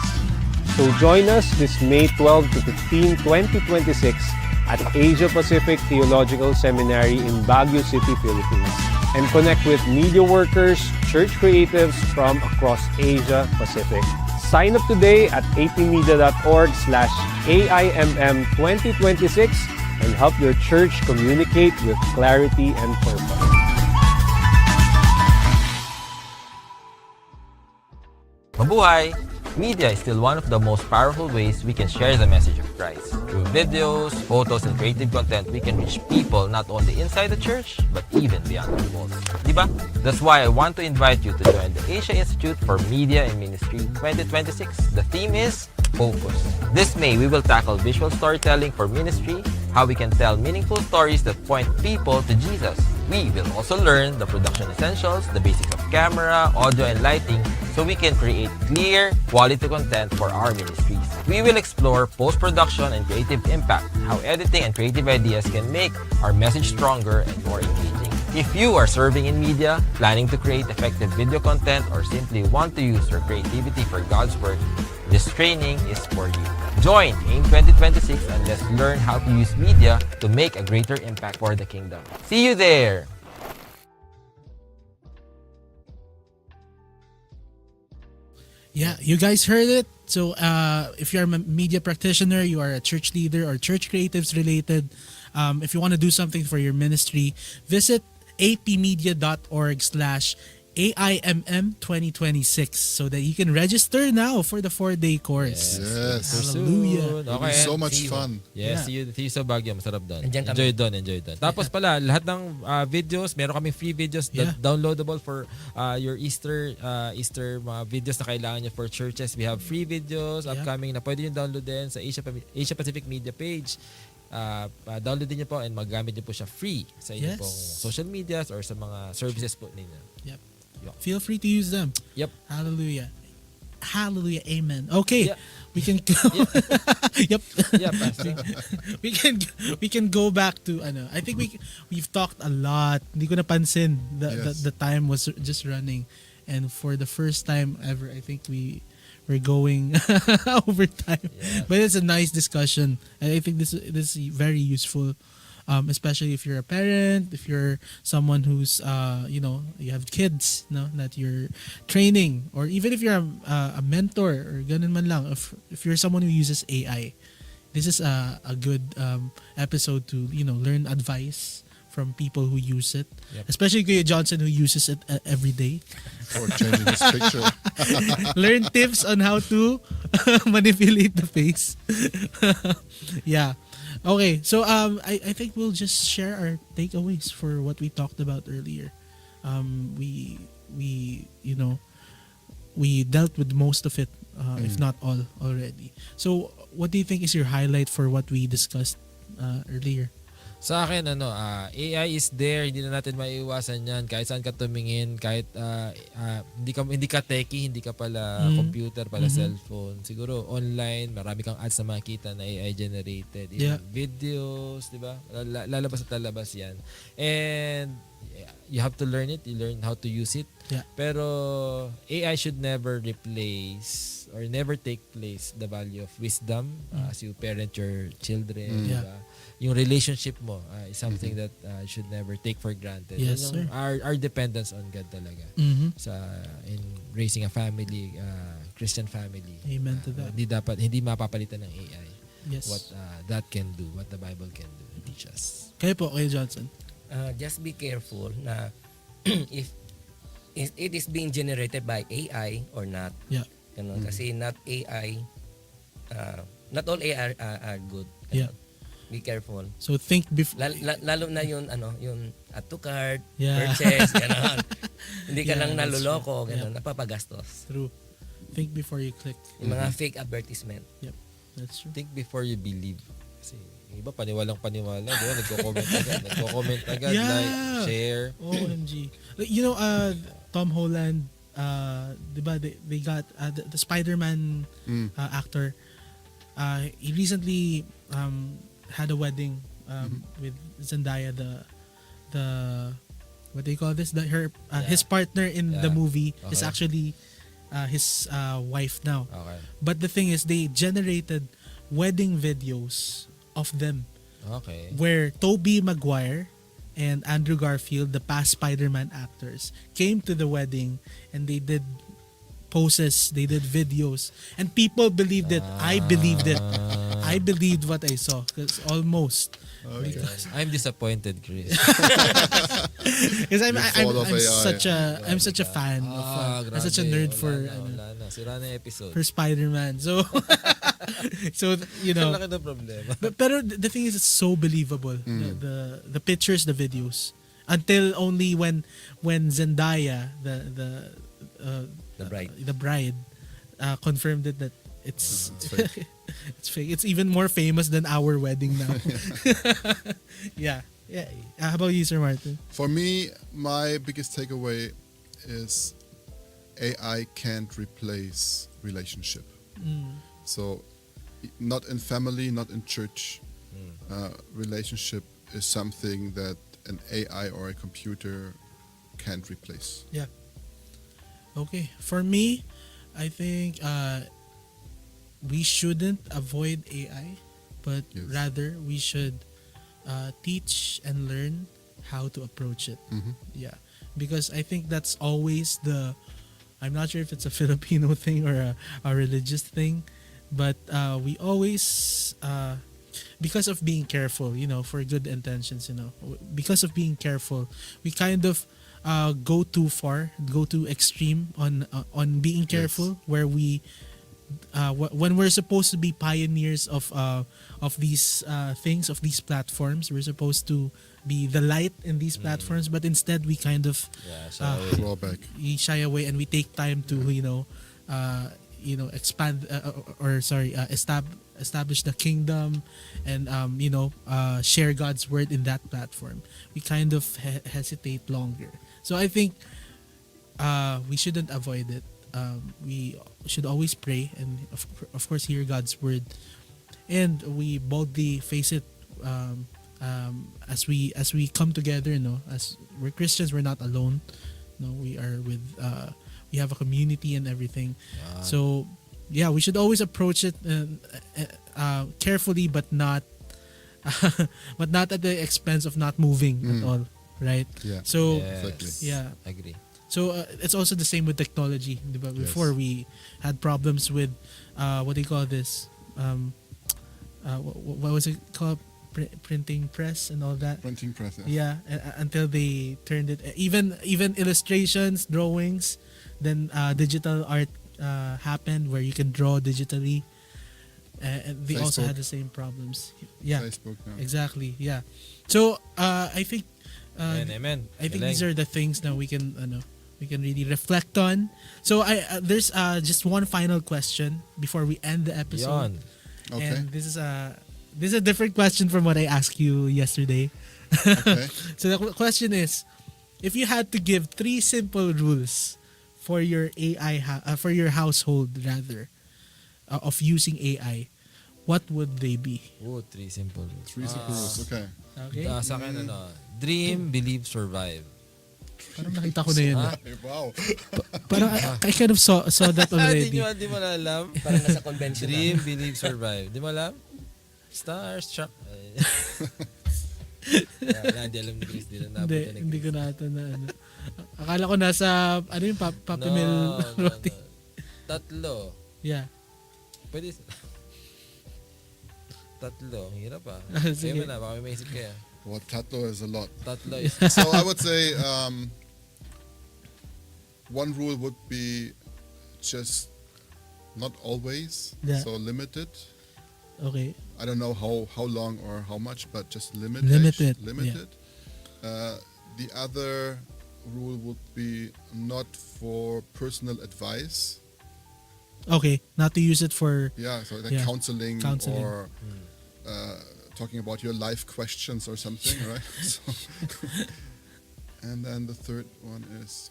So join us this May 12 to 15, 2026 at Asia Pacific Theological Seminary in Baguio City, Philippines, and connect with media workers, church creatives from across Asia Pacific. Sign up today at apmedia.org/AIMM2026 and help your church communicate with clarity and purpose. Mabuhay! Media is still one of the most powerful ways we can share the message of Christ. Through videos, photos, and creative content, we can reach people not only inside the church, but even beyond the walls. Diba? That's why I want to invite you to join the Asia Institute for Media and Ministry 2026. The theme is Focus. This May, we will tackle visual storytelling for ministry, how we can tell meaningful stories that point people to Jesus. We will also learn the production essentials, the basics of camera, audio, and lighting so we can create clear, quality content for our ministries. We will explore post-production and creative impact, how editing and creative ideas can make our message stronger and more engaging. If you are serving in media, planning to create effective video content, or simply want to use your creativity for God's work, this training is for you. Join AIM 2026 and let's learn how to use media to make a greater impact for the kingdom. See you there! Yeah, you guys heard it. So if you're a media practitioner, you are a church leader or church creatives related, if you want to do something for your ministry, visit apmedia.org/AIMM2026 so that you can register now for the 4-day course. Yes. Hallelujah. It'll be so much fun. Yes, see you sa Baguio. Masarap doon. Andiyan kami. Enjoy doon. Tapos pala, lahat ng videos, meron kaming free videos downloadable for your Easter mga videos na kailangan nyo for churches. We have free videos upcoming na pwede nyo download din sa Asia Pacific Media page. Downloadin nyo po and magamit nyo po siya free sa inyong pong social medias or sa mga services po ninyo. Yep. Feel free to use them. Yep. Hallelujah. Hallelujah. Amen. Okay. We can go. Yep. we can go back to I think we've talked a lot. Hindi ko napansin the time was just running, and for the first time ever I think we're going over time. But it's a nice discussion. And I think this is very useful, especially if you're a parent, if you're someone who's you have kids, that you're training, or even if you're a mentor or ganun man lang, if you're someone who uses AI, this is a good episode to learn advice from people who use it, especially Kuya Johnson who uses it every day. For changing his picture. Learn tips on how to manipulate the face. Yeah. Okay, so I think we'll just share our takeaways for what we talked about earlier. We dealt with most of it, if not all already. So what do you think is your highlight for what we discussed earlier? Sa akin, AI is there, hindi na natin maiiwasan yan. Kahit saan ka tumingin, kahit hindi ka techie, hindi ka pala computer, pala cellphone. Siguro online, marami kang ads na makita na AI generated. Even videos, di ba? Lalabas at lalabas yan. And you have to learn it, you learn how to use it. Yeah. Pero AI should never replace or never take place the value of wisdom as you parent your children. Diba? Yung relationship mo is something that should never take for granted. Yes, sir. Our dependence on God talaga in raising a family, Christian family. Amen to that. Hindi mapapalitan ng AI. Yes. What that can do, what the Bible can do and teach us. Kayo po, Kuya Johnson. Just be careful na if it is being generated by AI or not. Yeah. Kasi not AI, not all AI are good. Yeah. Be careful. So think before. Lalo na yung add to cart, Yeah. purchase, gano'n. Hindi ka Yeah, lang that's naluloko, true. gano'n, napapagastos. True. Think before you click. Yung mga fake advertisement. Yep. That's true. Think before you believe. Kasi iba paniwalang paniwala, di ba? Nagko-comment agad, like, share. OMG. Tom Holland, di ba, they got the Spider-Man actor. He recently had a wedding with Zendaya, the what do you call this? His partner in the movie is actually his wife now. Okay. But the thing is, they generated wedding videos of them. Okay. Where Tobey Maguire and Andrew Garfield, the past Spider-Man actors, came to the wedding and they did poses, they did videos, and people believed it. I believed it. I believed what I saw because almost. Okay. I'm disappointed, Chris. Because I'm such a fan of I'm such a nerd for for Spider-Man. So Laki na problema. Pero the thing is, it's so believable. The pictures, the videos, until only when Zendaya, the bride, confirmed it that it's fake. It's fake. It's even more famous than our wedding now. Yeah. Yeah. How about you, Sir Martin? For me, my biggest takeaway is AI can't replace relationship. So, not in family, not in church. Relationship is something that an AI or a computer can't replace. Yeah. Okay. For me, I think we shouldn't avoid AI, but rather we should teach and learn how to approach it. Yeah. Because I think that's always I'm not sure if it's a Filipino thing or a religious thing, but we always, because of being careful, for good intentions, because of being careful, we kind of go too far, go too extreme on being careful, where we when we're supposed to be pioneers of these things, of these platforms, we're supposed to be the light in these platforms, but instead we kind of draw back. We shy away, and we take time to expand establish the kingdom, and share God's word in that platform. We kind of hesitate longer. So I think we shouldn't avoid it. We should always pray and of course hear God's word, and we boldly face it as we come together. As we're Christians, we're not alone. We are with we have a community and everything. So yeah, we should always approach it carefully, but not at the expense of not moving at all, right? Yeah. So Exactly. yeah, Agree. so it's also the same with technology, diba? Before we had problems with what do you call this? What was it called? Printing press and all that. Printing press. Yeah, until they turned it even illustrations, drawings, then digital art happened where you can draw digitally. And they also Facebook. had the same problems. Yeah, Facebook now. exactly. Yeah. So I think Amen. I think Galing. these are the things that we can really reflect on. So there's just one final question before we end the episode. Yon. Okay. And this is a different question from what I asked you yesterday. Okay. So the question is, if you had to give 3 simple rules for your for your household rather, of using AI, what would they be? Oh, 3 simple rules. 3 simple rules. Okay. Okay. Sa akin, dream, believe, survive. Parang nakita ko na yun. Wow. Parang I kind of saw that already. Di mo na alam? Parang nasa convention. Dream, believe, survive. Di mo alam? Stars, shock. Hindi alam ni Chris. Hindi ko na ito na ano. Akala ko nasa, ano yung Papi Mel roti? Tatlo. Yeah. Pwede. Tatlo. Ang hirap ah. Sige. Kaya mo na, baka may maisip kaya. Well, tatlo is a lot. Tatlo is... So I would say one rule would be just not always, so limited. Okay. I don't know how long or how much, but just limit Limited, it. The other rule would be not for personal advice. Okay, not to use it for So like counseling or talking about your life questions or something, right? So and then the third one is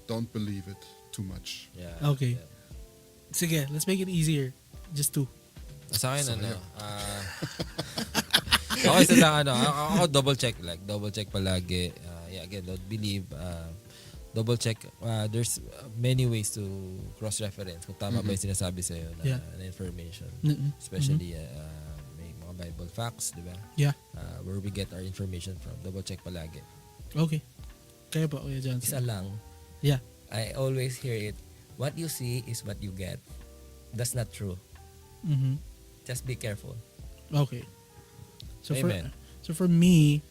don't believe it too much. Yeah. Okay. Sige, let's make it easier. Just 2. Sa akin, okay, sa lang, ako double check palagi. Again, don't believe. Double check. There's many ways to cross-reference kung tama ba yung sinasabi sa'yo na information. Especially may mga Bible facts, di ba? Yeah. Where we get our information from. Double check palagi. Okay. Kaya po, Kuya Johnson. Isa lang. Yeah. I always hear it. What you see is what you get. That's not true. Mm-hmm. Just be careful. Okay. So Amen. for me,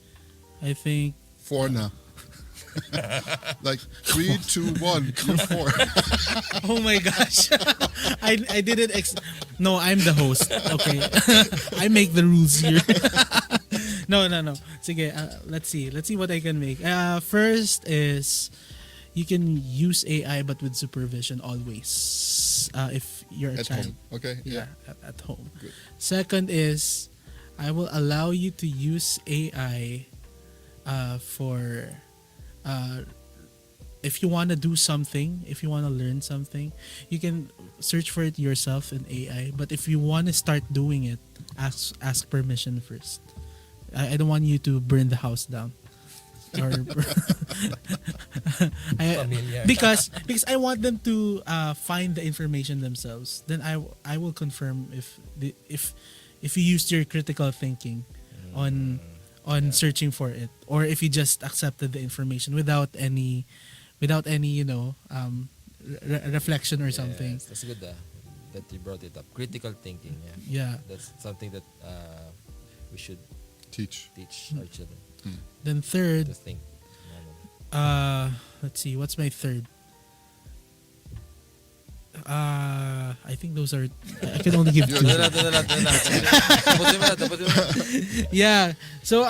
I think 4 na. Like 3, 2, 1. You're 4. Oh my gosh. I didn't No, I'm the host. Okay. I make the rules here. No. Sige, let's see what I can make. First is you can use AI but with supervision always. If you're a At child. home. Okay. Yeah, at home. Good. Second is I will allow you to use AI for if you want to do something, if you want to learn something, you can search for it yourself in AI. But if you want to start doing it, ask permission first. I don't want you to burn the house down. Or because I want them to find the information themselves. Then I will confirm if you used your critical thinking on searching for it, or if you just accepted the information without any reflection or something. Yes, that's good that you brought it up. Critical thinking. Yeah. That's something that we should teach our children. Then third, To think. let's see, what's my third? I think those are. I can only give two. Yeah. So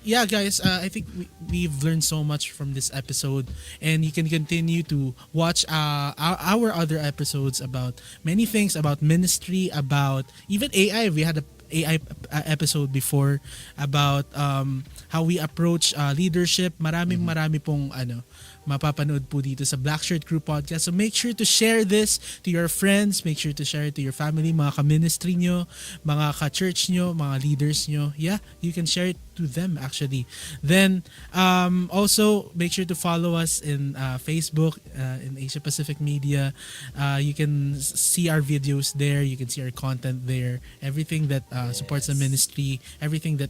yeah, guys. I think we've learned so much from this episode, and you can continue to watch our other episodes about many things, about ministry, about even AI. We had a AI episode before about how we approach leadership. Marami pong mapapanood po dito sa Black Shirt Crew Podcast. So make sure to share this to your friends. Make sure to share it to your family, mga ka-ministry nyo, mga ka-church nyo, mga leaders nyo. Yeah, you can share it to them actually. Then also make sure to follow us in Facebook, in Asia Pacific Media. You can see our videos there. You can see our content there. Everything that supports the ministry, everything that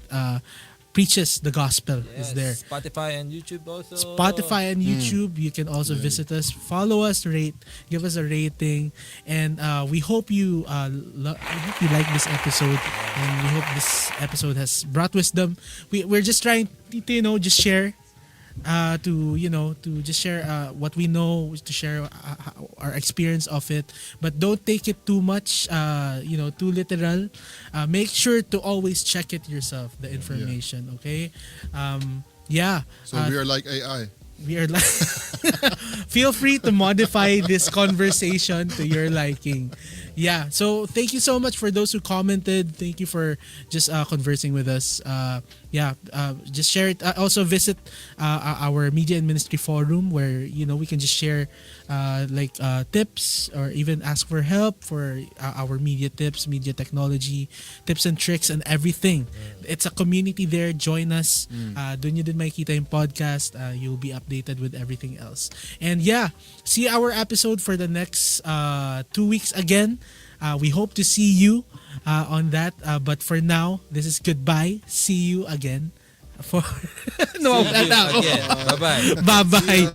preaches the gospel is there. Spotify and YouTube also. Spotify and YouTube. You can also visit us, follow us, give us a rating, and we hope you like this episode, and we hope this episode has brought wisdom. We're just trying to just share. To just share what we know, to share our experience of it, but don't take it too much, too literal. Make sure to always check it yourself, the information. Okay, So we are like AI. We are like. Feel free to modify this conversation to your liking. Yeah. So thank you so much for those who commented. Thank you for just conversing with us. Just share it. Also visit our media and ministry forum where we can just share tips or even ask for help for our media tips, media technology tips and tricks and everything. It's a community there. Join us. Doon nyo din makikita yung podcast. You'll be updated with everything else. And see our episode for the next 2 weeks again. We hope to see you on that. But for now, this is goodbye. See you again. Bye-bye. Bye-bye.